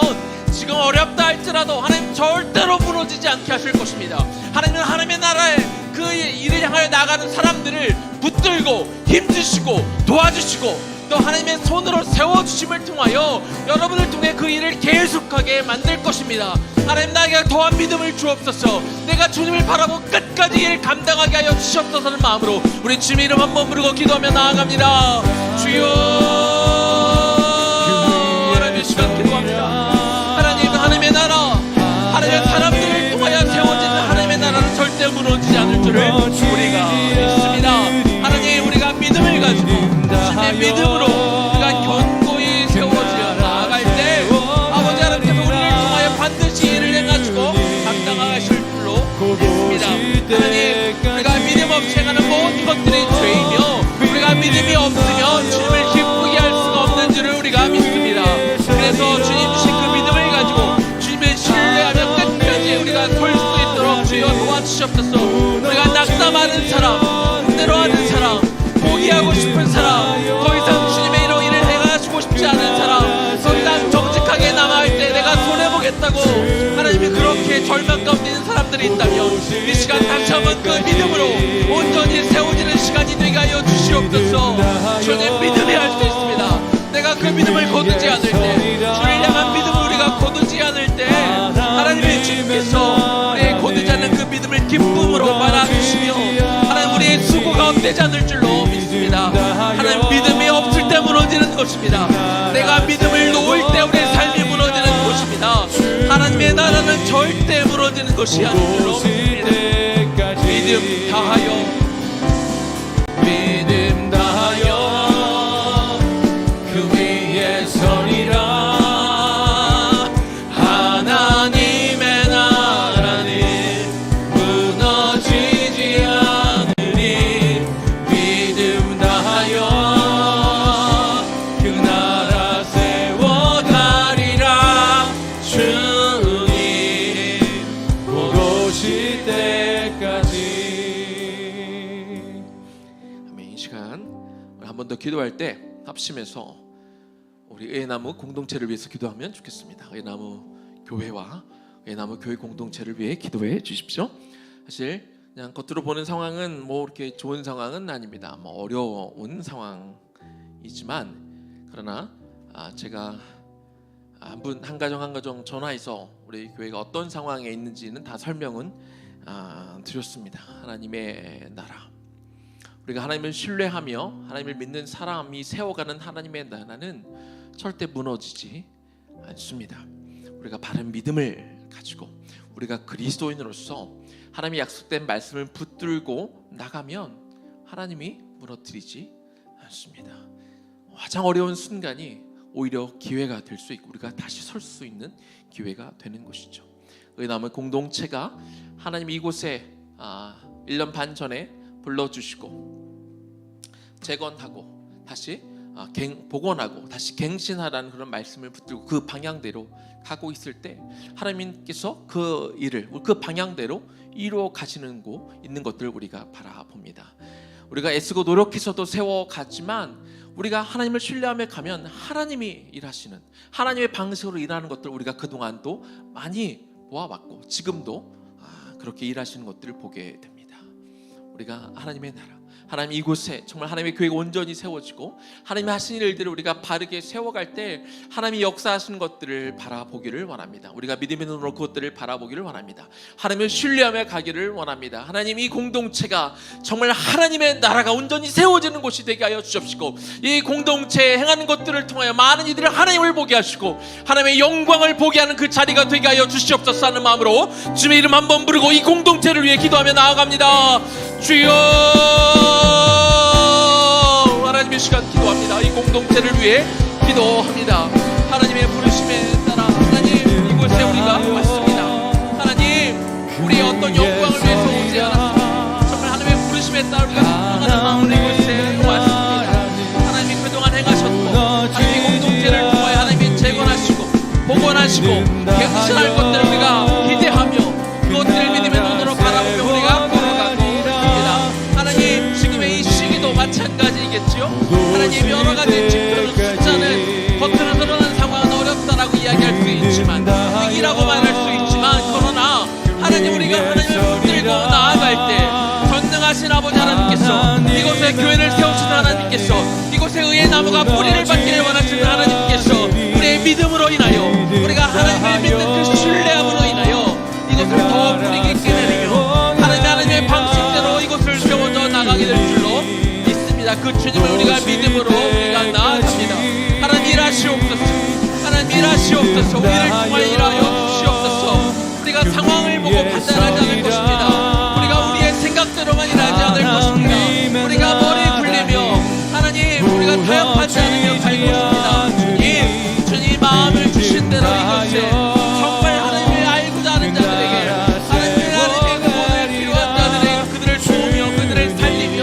지금 어렵다 할지라도 하나님 절대로 무너지지 않게 하실 것입니다. 하나님은 하나님의 나라에 그 일을 향하여 나가는 사람들을 붙들고 힘주시고 도와주시고 또 하나님의 손으로 세워주심을 통하여 여러분을 통해 그 일을 계속하게 만들 것입니다. 하나님 나에게 더한 믿음을 주옵소서. 내가 주님을 바라고 끝까지 일 감당하게 하여 주시옵소서는 마음으로 우리 주님 이름 한번 부르고 기도하며 나아갑니다. 주여 하나님 이 시간 기도합니다. 하나님 하나님의 나라 하나님의 사람들을 통하여 세워지는 하나님의 나라는 절대 무너지지 않을 줄을 우리가 믿습니다. 하나님 우리가 믿음을 가지고 주님의 믿음으로 우리가 견고히 세워지어 나아갈 때 아버지 하나님께서 우리를 통하여 반드시 일을 행하시고 감당하실 줄로 믿습니다. 하나님 우리가 믿음 없이 행하는 모든 것들이 죄이며 우리가 믿음이 없으면 주님을 기쁘게 할 수가 없는 줄을 우리가 믿습니다. 그래서 주님 주신 그 믿음을 가지고 주님을 신뢰하며 끝까지 우리가 설 수 있도록 주여 도와주시옵소서. 우리가 낙담하는 사람, 힘들어하는 사람, 포기하고 싶은 사람, 더 이상 주님의 이런 일을 행하시고 싶지 않은 사람, 더 이상 정직하게 남아할 때 내가 손해보겠다고 하나님이 그렇게 절망 가운데 있는 사람들이 있다면 이 시간 다시 한번 그 믿음으로 온전히 세워지는 시간이 되게 하여 주시옵소서. 주님 믿음이 할 수 있습니다. 내가 그 믿음을 거두지 않을 때, 주를 향한 믿음을 우리가 거두지 않을 때 하나님의 주님께서 우리의 거두지 않는 그 믿음을 기쁨으로 받아주시며 하나님 우리의 수고가 헛되지 않을 줄로 믿습니다. 하나님 믿음이 없을 때 무너지는 것입니다. 내가 믿음을 놓을 때 우리의 삶이 무너지는 것입니다. 하나님의 나라는 절대 무너지는 것이 아닌 줄로 믿습니다. 믿음 다하여 믿음 다하여 그 위에 서리라. 하나님의 나라는 무너지지 않으리. 믿음 다하여 그 나라 세워가리라. 주님 곧 오실 때까지. 아멘. 이 시간 한 번 더 기도할 때 합심해서 우리 의나무 공동체를 위해서 기도하면 좋겠습니다. 의나무 교회와 의나무 교회 공동체를 위해 기도해 주십시오. 사실 그냥 겉으로 보는 상황은 뭐 이렇게 좋은 상황은 아닙니다. 뭐 어려운 상황이지만 그러나 제가 한 가정 전화해서 우리 교회가 어떤 상황에 있는지는 다 설명은 드렸습니다. 하나님의 나라, 우리가 하나님을 신뢰하며 하나님을 믿는 사람이 세워가는 하나님의 나라는 절대 무너지지 않습니다. 우리가 바른 믿음을 가지고 우리가 그리스도인으로서 하나님이 약속된 말씀을 붙들고 나가면 하나님이 무너뜨리지 않습니다. 가장 어려운 순간이 오히려 기회가 될 수 있고 우리가 다시 설 수 있는 기회가 되는 것이죠. 의나무 공동체가 하나님 이곳에 1년 반 전에 불러주시고 재건하고 다시 복원하고 다시 갱신하라는 그런 말씀을 붙들고 그 방향대로 가고 있을 때 하나님께서 그 일을 그 방향대로 이루어 가시는 있는 것들을 우리가 바라봅니다. 우리가 애쓰고 노력해서도 세워가지만 우리가 하나님을 신뢰하며 가면 하나님이 일하시는 하나님의 방식으로 일하는 것들 우리가 그동안도 많이 보아왔고 지금도 그렇게 일하시는 것들을 보게 됩니다. 우리가 하나님의 나라, 하나님 이곳에 정말 하나님의 교회가 온전히 세워지고 하나님이 하신 일들을 우리가 바르게 세워갈 때 하나님이 역사하시는 것들을 바라보기를 원합니다. 우리가 믿음의 눈으로 그것들을 바라보기를 원합니다. 하나님을 신뢰하며 가기를 원합니다. 하나님 이 공동체가 정말 하나님의 나라가 온전히 세워지는 곳이 되게 하여 주십시고 이 공동체에 행하는 것들을 통하여 많은 이들이 하나님을 보게 하시고 하나님의 영광을 보게 하는 그 자리가 되게 하여 주시옵소서 하는 마음으로 주님의 이름 한번 부르고 이 공동체를 위해 기도하며 나아갑니다. 주여, 하나님의 시간 기도합니다. 이 공동체를 위해 기도합니다. 하나님의 부르심에 따라 하나님 이곳에 우리가 왔습니다. 하나님 우리의 어떤 영광을 위해서 오지 않았습니다. 정말 하나님의 부르심에 따라 우리가 순종하는 마음으로 이곳에 왔습니다. 하나님이 그동안 행하셨고 하나님의 공동체를 통하여 하나님이 재건하시고 복원하시고 갱신할 것들을 우리가 기대하며 그것들을 믿음의 눈으로 바라보며 우리가 걸어가고 있습니다. 하나님 지금의 이 시기도 마찬가지겠지요. 하나님 여러 가지 지표는 숫자는 겉으로 드러난 상황은 어렵다라고 이야기할 수 있지만 위기라고 말할 수 있지만 그러나 하나님 우리가 하나님을 붙들고 나아갈 때 전능하신 아버지 하나님께서 이곳에 교회를 세우시는 하나님께서 이곳에 의의 나무가 뿌리를 받기를 원하시는 하나님께서 우리의 믿음으로 인하여 우리가 하나님을 믿는 그 신뢰함으로 인하여 이것을 더 뿌리 깊게 내리며 하나님의 방식대로 이곳을 세워져 나가게 될 줄로 믿습니다. 그 주님을 우리가 믿음으로 우리가 나아갑니다. 하나님 일하시옵소서. 하나님 일하시옵소서. 우리를 통하여 일하여 주시옵소서. 우리가 상황을 보고 판단하지 않을 것입니다. 우리가 우리의 생각대로만 일하지 않을 것입니다. 우리가 머리 굴리며 하나님 우리가 타협하지 않으며 갈 것입니다. 주님 마음을 주신 대로 이곳에 정말 하나님을 알고자 하는 자들에게 하나님의 구원을 필요한 자들에게 그들을 도우며 그들을 살리며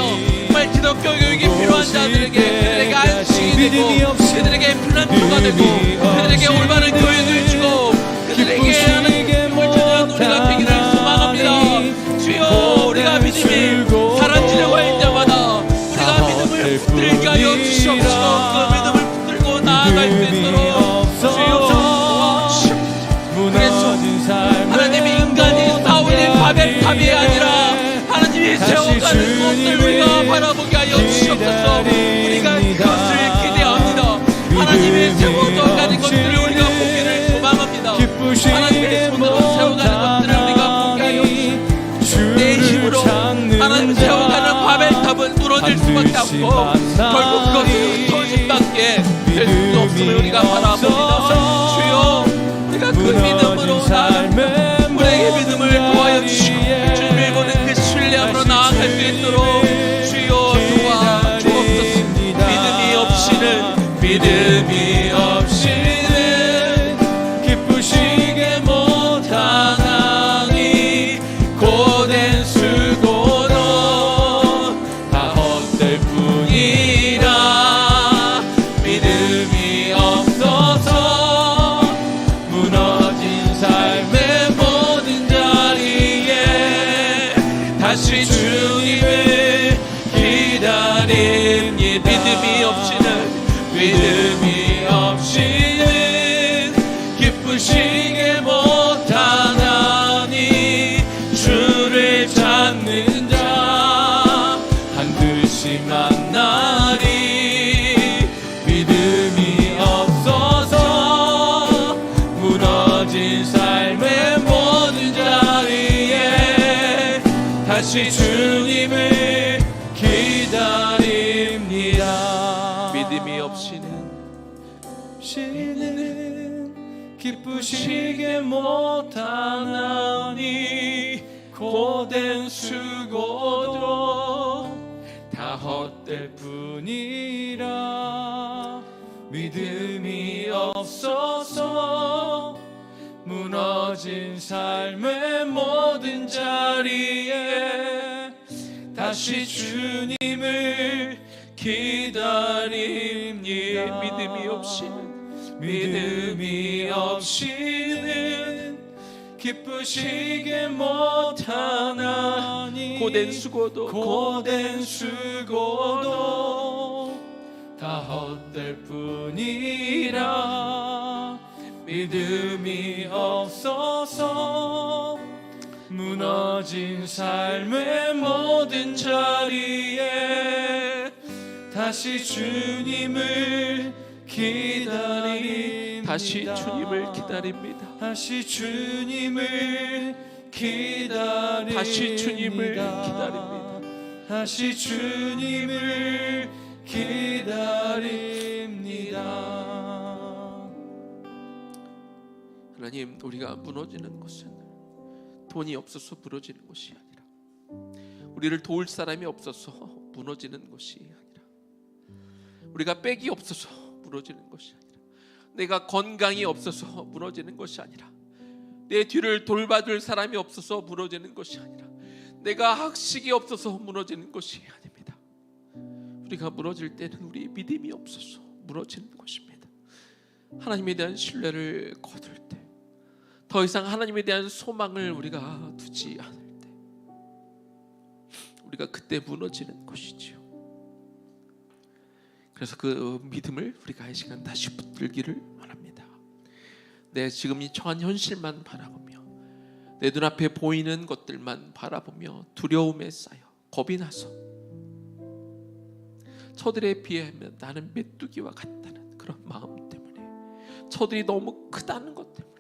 정말 기독교 교육이 필요한 자들에게 그들에게 안식이 되고 그들에게 피난처가 되고 그들에게 올바른 교육을 주고 그들에게 하나님을 전하는 우리가 되기를 소망합니다. 주여 우리가 믿음이 사라지려고 할 때마다 우리가 믿음을 붙들게 하여 주시옵소서. 그 믿음을 붙들고 나아갈 수 있도록 주여 그래서 하나님이 인간이 쌓아올린 바벨탑이 아니라 하나님이 세워가는 것들 우리가 바라보게 하여 주시옵소서. 우리가 그것을 기대합니다. 하나님이 세워져 가는 것들을 우리가 보기를 소망합니다. 하나님의 손으로 세워가는 것들을 우리가 보게 하여 주시옵소서. 내 힘으로 하나님 세워가는 바벨탑은 무너질 수밖에 없고 결국 그것은 흩어진 밖에 될 수 없음을 우리가 바라봅니다. 주여 우리가 그 믿음으로 나아갑니다. 우리에게 믿음을 도와여 주시고 주님을 보는 그 신뢰함으로 나아갈 수 있도록 주여 도와 주옵소서. 믿음이 없이는 기쁘시게 못하나니 고된 수고도 다 헛될 뿐이라. 믿음이 없어서 무너진 삶의 모든 자리에 다시 주님을 기다린 믿음이 없이는 믿음이 없이는 기쁘시게 못하나니 주를 찾는 자 반드시 만나리. 믿음이 없어서 무너진 삶의 모든 자리에 다시 주님을 기다립니다. 믿음이 없이는 기쁘시게 못하나니 고된 수고도 다 헛될 뿐이라. 믿음이 없어서 무너진 삶의 모든 자리에 다시 주님을 기다립니다. 믿음이 없이는 기쁘시게 못하나니 고된 수고도 다 헛될 뿐이라. 믿음이 없어서 무너진 삶의 모든 자리에 다시 주님을 기다립니다. 다시 주님을 기다립니다. 다시 주님을 기다립니다. 다시 주님을 기다립니다. 다시 주님을 기다립니다. 하나님, 우리가 무너지는 것은 돈이 없어서 무너지는 것이 아니라, 우리를 도울 사람이 없어서 무너지는 것이 아니라, 우리가 빽이 없어서 무너지는 것이 아니라, 내가 건강이 없어서 무너지는 것이 아니라, 내 뒤를 돌봐줄 사람이 없어서 무너지는 것이 아니라, 내가 학식이 없어서 무너지는 것이 아닙니다. 우리가 무너질 때는 우리 믿음이 없어서 무너지는 것입니다. 하나님에 대한 신뢰를 거둘 때, 더 이상 하나님에 대한 소망을 우리가 두지 않을 때, 우리가 그때 무너지는 것이지요. 그래서 그 믿음을 우리가 이 시간 다시 붙들기를 원합니다. 내 지금 이 처한 현실만 바라보며, 내 눈앞에 보이는 것들만 바라보며 두려움에 쌓여 겁이 나서 저들에 비하면 나는 메뚜기와 같다는 그런 마음 때문에, 저들이 너무 크다는 것 때문에,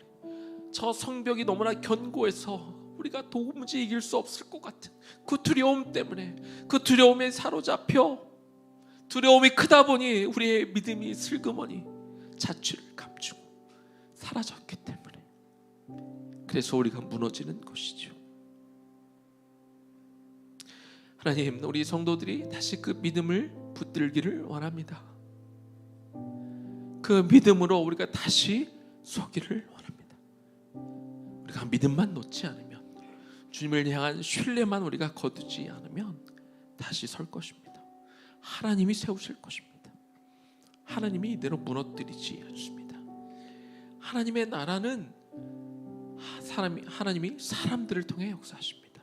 저 성벽이 너무나 견고해서 우리가 도무지 이길 수 없을 것 같은 그 두려움 때문에, 그 두려움에 사로잡혀 두려움이 크다 보니 우리의 믿음이 슬그머니 자취를 감추고 사라졌기 때문에, 그래서 우리가 무너지는 것이죠. 하나님, 우리 성도들이 다시 그 믿음을 붙들기를 원합니다. 그 믿음으로 우리가 다시 서기를 원합니다. 우리가 믿음만 놓지 않으면, 주님을 향한 신뢰만 우리가 거두지 않으면 다시 설 것입니다. 하나님이 세우실 것입니다. 하나님이 이대로 무너뜨리지 않습니다. 하나님의 나라는 하나님이 사람들을 통해 역사하십니다.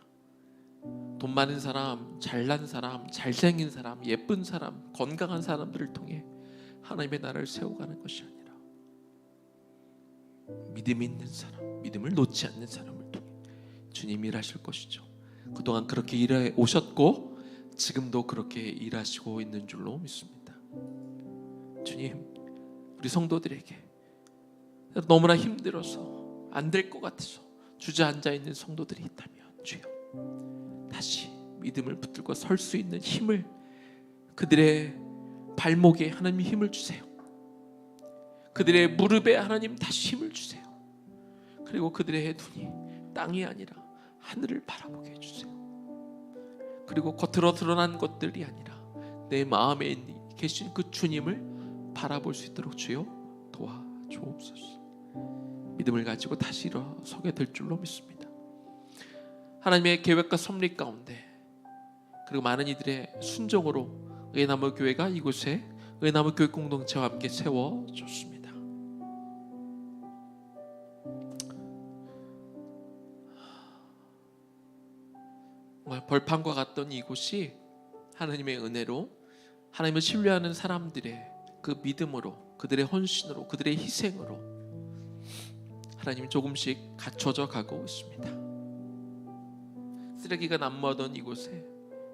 돈 많은 사람, 잘난 사람, 잘생긴 사람, 예쁜 사람, 건강한 사람들을 통해 하나님의 나라를 세워가는 것이 아니라, 믿음이 있는 사람, 믿음을 놓지 않는 사람을 통해 주님이 일하실 것이죠. 그동안 그렇게 일해 오셨고 지금도 그렇게 일하시고 있는 줄로 믿습니다. 주님, 우리 성도들에게 너무나 힘들어서 안 될 것 같아서 주저앉아 있는 성도들이 있다면, 주여 다시 믿음을 붙들고 설 수 있는 힘을, 그들의 발목에 하나님 힘을 주세요. 그들의 무릎에 하나님 다시 힘을 주세요. 그리고 그들의 눈이 땅이 아니라 하늘을 바라보게 해주세요. 그리고 겉으로 드러난 것들이 아니라 내 마음에 계신 그 주님을 바라볼 수 있도록 주여 도와주옵소서. 믿음을 가지고 다시 일어서게 될 줄로 믿습니다. 하나님의 계획과 섭리 가운데, 그리고 많은 이들의 순종으로 은혜나무 교회가 이곳에 은혜나무 교회 공동체와 함께 세워졌습니다. 벌판과 같던 이곳이 하나님의 은혜로, 하나님을 신뢰하는 사람들의 그 믿음으로, 그들의 헌신으로, 그들의 희생으로 하나님이 조금씩 갖춰져 가고 있습니다. 쓰레기가 난무하던 이곳에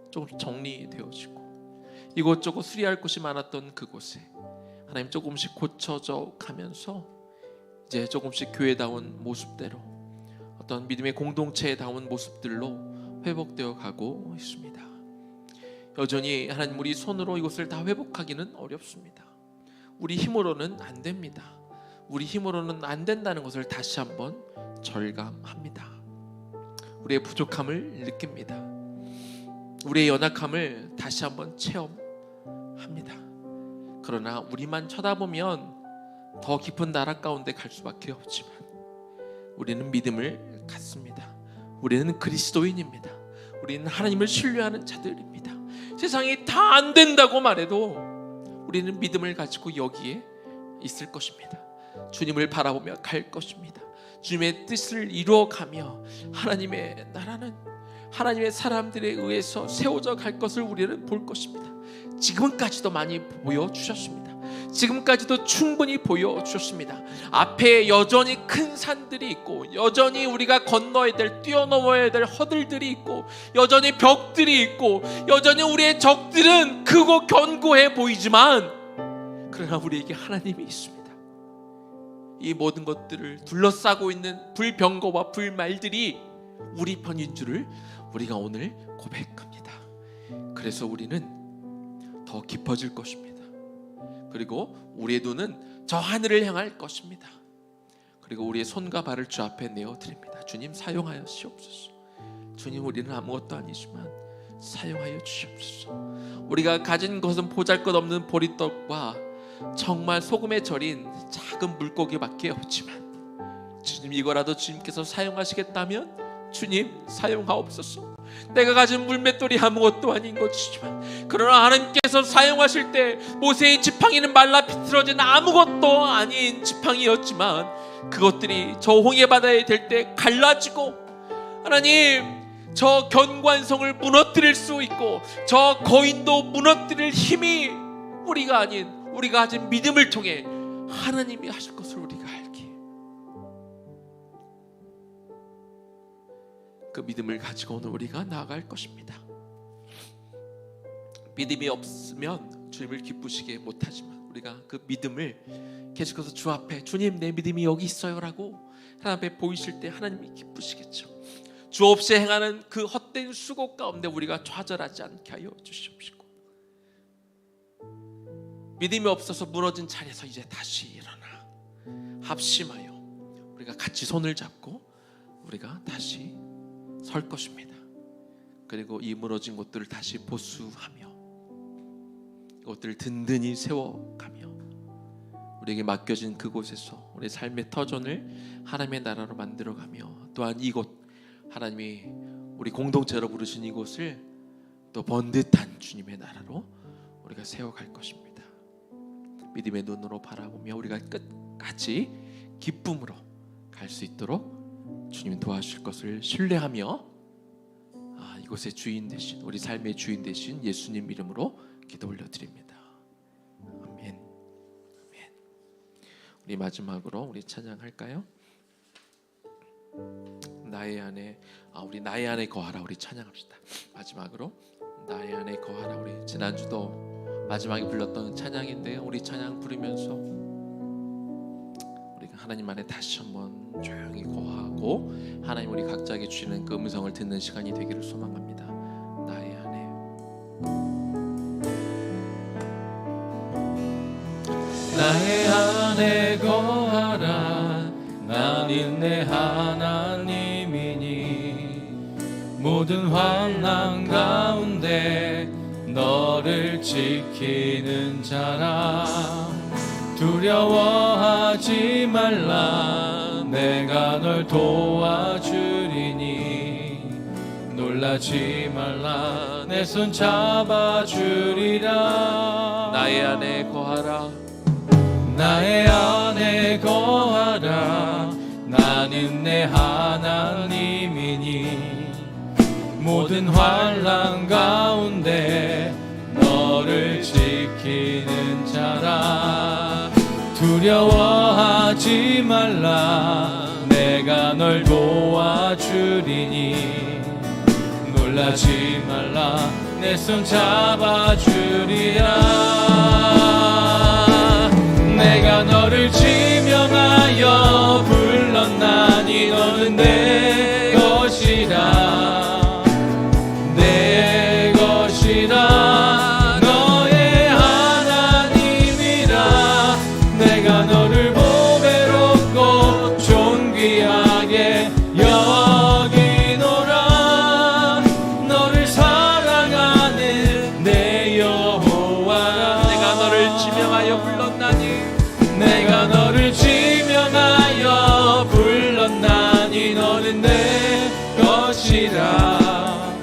조금씩 정리되어지고, 이곳저곳 수리할 곳이 많았던 그곳에 하나님 조금씩 고쳐져 가면서 이제 조금씩 교회다운 모습대로, 어떤 믿음의 공동체다운 모습들로 회복되어 가고 있습니다. 여전히 하나님, 우리 손으로 이것을 다 회복하기는 어렵습니다. 우리 힘으로는 안 됩니다. 우리 힘으로는 안 된다는 것을 다시 한번 절감합니다. 우리의 부족함을 느낍니다. 우리의 연약함을 다시 한번 체험합니다. 그러나 우리만 쳐다보면 더 깊은 나락 가운데 갈 수밖에 없지만 우리는 믿음을 갖습니다. 우리는 그리스도인입니다. 우리는 하나님을 신뢰하는 자들입니다. 세상이 다 안 된다고 말해도 우리는 믿음을 가지고 여기에 있을 것입니다. 주님을 바라보며 갈 것입니다. 주님의 뜻을 이루어가며 하나님의 나라는 하나님의 사람들에 의해서 세워져 갈 것을 우리는 볼 것입니다. 지금까지도 많이 보여주셨습니다. 지금까지도 충분히 보여주셨습니다. 앞에 여전히 큰 산들이 있고, 여전히 우리가 건너야 될, 뛰어넘어야 될 허들들이 있고, 여전히 벽들이 있고, 여전히 우리의 적들은 크고 견고해 보이지만, 그러나 우리에게 하나님이 있습니다. 이 모든 것들을 둘러싸고 있는 불병거와 불말들이 우리 편인 줄을 우리가 오늘 고백합니다. 그래서 우리는 더 깊어질 것입니다. 그리고 우리의 눈은 저 하늘을 향할 것입니다. 그리고 우리의 손과 발을 주 앞에 내어드립니다. 주님, 사용하여 주시옵소서. 주님, 우리는 아무것도 아니지만 사용하여 주시옵소서. 우리가 가진 것은 보잘것없는 보리떡과 정말 소금에 절인 작은 물고기밖에 없지만, 주님, 이거라도 주님께서 사용하시겠다면 주님, 사용하옵소서. 내가 가진 물맷돌이 아무것도 아닌 것이지만, 그러나 하나님께서 사용하실 때 모세의 지팡이는 말라 비틀어진 아무것도 아닌 지팡이였지만 그것들이 저 홍해바다에 될 때 갈라지고, 하나님, 저 견고한 성을 무너뜨릴 수 있고 저 거인도 무너뜨릴 힘이 우리가 아닌, 우리가 가진 믿음을 통해 하나님이 하실 것을 우리가 알기에, 그 믿음을 가지고 오늘 우리가 나아갈 것입니다. 믿음이 없으면 주님을 기쁘시게 못하지만 우리가 그 믿음을 계속해서 주 앞에, 주님, 내 믿음이 여기 있어요 라고 하나님 앞에 보이실 때 하나님이 기쁘시겠죠. 주 없이 행하는 그 헛된 수고 가운데 우리가 좌절하지 않게 하여 주시옵시고, 믿음이 없어서 무너진 자리에서 이제 다시 일어나 합심하여 우리가 같이 손을 잡고 우리가 다시 설 것입니다. 그리고 이 무너진 곳들을 다시 보수하며 이것들을 든든히 세워가며 우리에게 맡겨진 그곳에서 우리 삶의 터전을 하나님의 나라로 만들어가며, 또한 이곳, 하나님이 우리 공동체로 부르신 이곳을 또 번듯한 주님의 나라로 우리가 세워갈 것입니다. 믿음의 눈으로 바라보며 우리가 끝까지 기쁨으로 갈 수 있도록 주님 도와주실 것을 신뢰하며, 이곳의 주인 되신, 우리 삶의 주인 되신 예수님 이름으로 기도 올려드립니다. 아멘. 아멘. 우리 마지막으로 우리 찬양할까요? 나의 안에, 우리 나의 안에 거하라, 우리 찬양합시다. 마지막으로 나의 안에 거하라. 우리 지난주도 마지막에 불렀던 찬양인데요, 우리 찬양 부르면서 우리가 하나님 안에 다시 한번 조용히 거하고 하나님 우리 각자에게 주시는 그 음성을 듣는 시간이 되기를 소망합니다. 나의 안에, 나의 안에 거하라. 나는 내 하나님이니 모든 환난 가운데 너를 지키는 자라. 두려워하지 말라. 내가 널 도와주리니 놀라지 말라. 내 손 잡아주리라. 나의 안에 거하라. 나의 안에 거하라. 나는 내 하나님이니 모든 환난 가운데 너를 지키는 자라. 두려워하지 말라. 내가 널 도와주리니. 놀라지 말라. 내 손 잡아주리라. 내가 너를 지명하여 불렀나니 너는 내 것이라. 내 것이라. 너의 하나님이라. 내가 너를 보배롭고 존귀하게 여기노라. 너를 사랑하는 내 여호와라. 내가 너를 지명하여 불렀나니 내가 너를 지명하여 불렀나니 너는 내 것이라.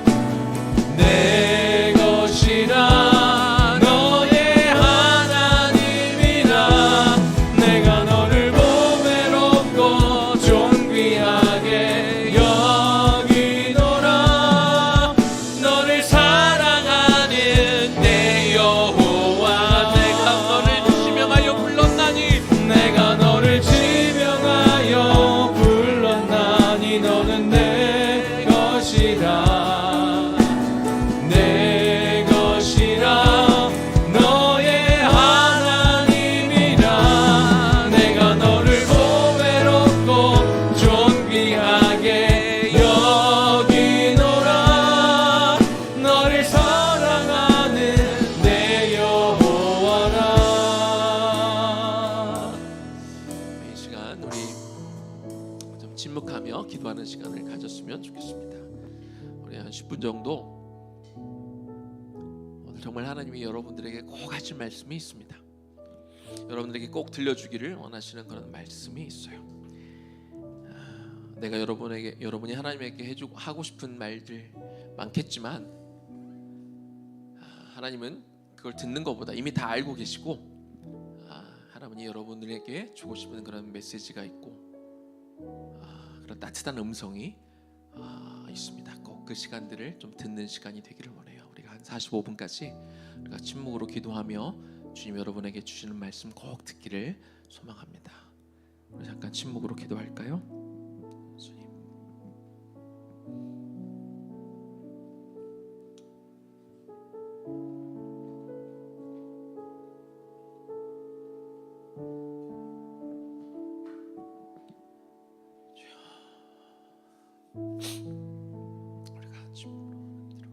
내 것이라. 너의 하나님이라. 내가 너를 보배롭고 존귀하게 여기노라. 너를 사랑하는 내 여호와. 내가 너를 지명하여 불렀나니 내가 너를 지명하여 불렀나니 너는 내 것이라. 내 것이라. 너의 하나님이라. 내가 너를 보배롭고 존귀하게 여기노라. 너를 사랑하는 내 여호와라. 이 시간 우리 좀 침묵하며 기도하는 시간을 가졌으면 좋겠습니다. 우리 한 10분 정도 오늘 정말 하나님이 여러분들에게 꼭 하실 말씀이 있습니다. 여러분들에게 꼭 들려주기를 원하시는 그런 말씀이 있어요. 내가 여러분이 하나님에게 하고 싶은 말들 많겠지만 하나님은 그걸 듣는 것보다 이미 다 알고 계시고 하나님이 여러분들에게 주고 싶은 그런 메시지가 있고 그런 따뜻한 음성이 있습니다. 꼭 그 시간들을 좀 듣는 시간이 되기를 원해요. 우리가 한 45분까지 우리가 침묵으로 기도하며 주님 여러분에게 주시는 말씀 꼭 듣기를 소망합니다. 우리 잠깐 침묵으로 기도할까요? 주님. 우리가 침묵으로 들어갑니다.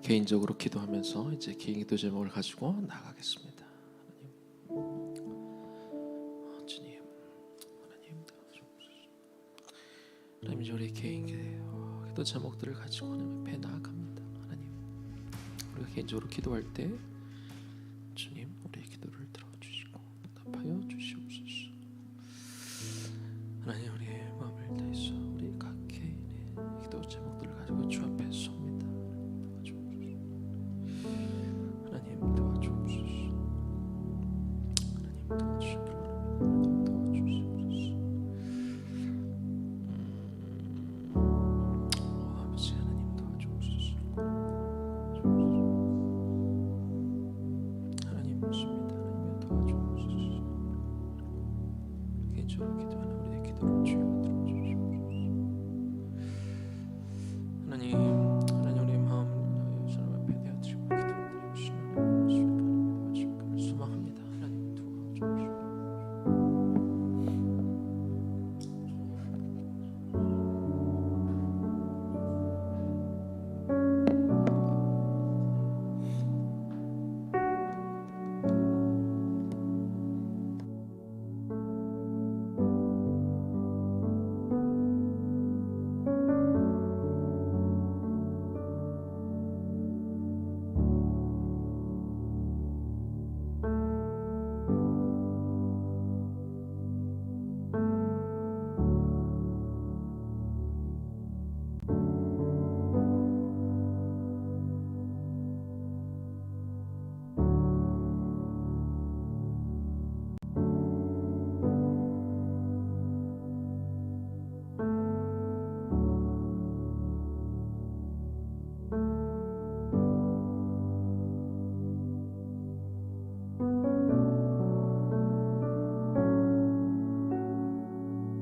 개인적으로 기도하면서 이제 개인 기도 제목을 가지고 나가겠습니다. 주님, 하나님 이제 우리 개인 기도 제목들을 가지고 하나님 앞에 나아갑니다. 하나님, 우리가 개인적으로 기도할 때 주님 우리의 기도를 들어주시고 응답하여 주시옵소서. 하나님, 우리의 마음을 다해서 우리 각 개인의 기도 제목들을 가지고 주 앞에 섭니다. 하나님 도와주옵소서. 하나님 도와주옵소서. 아버지 하나님 도와주옵소서. 하나님 묻습니다. 하나님 도와주옵소서. 개인적으로 기도하는 우리의 기도를 주여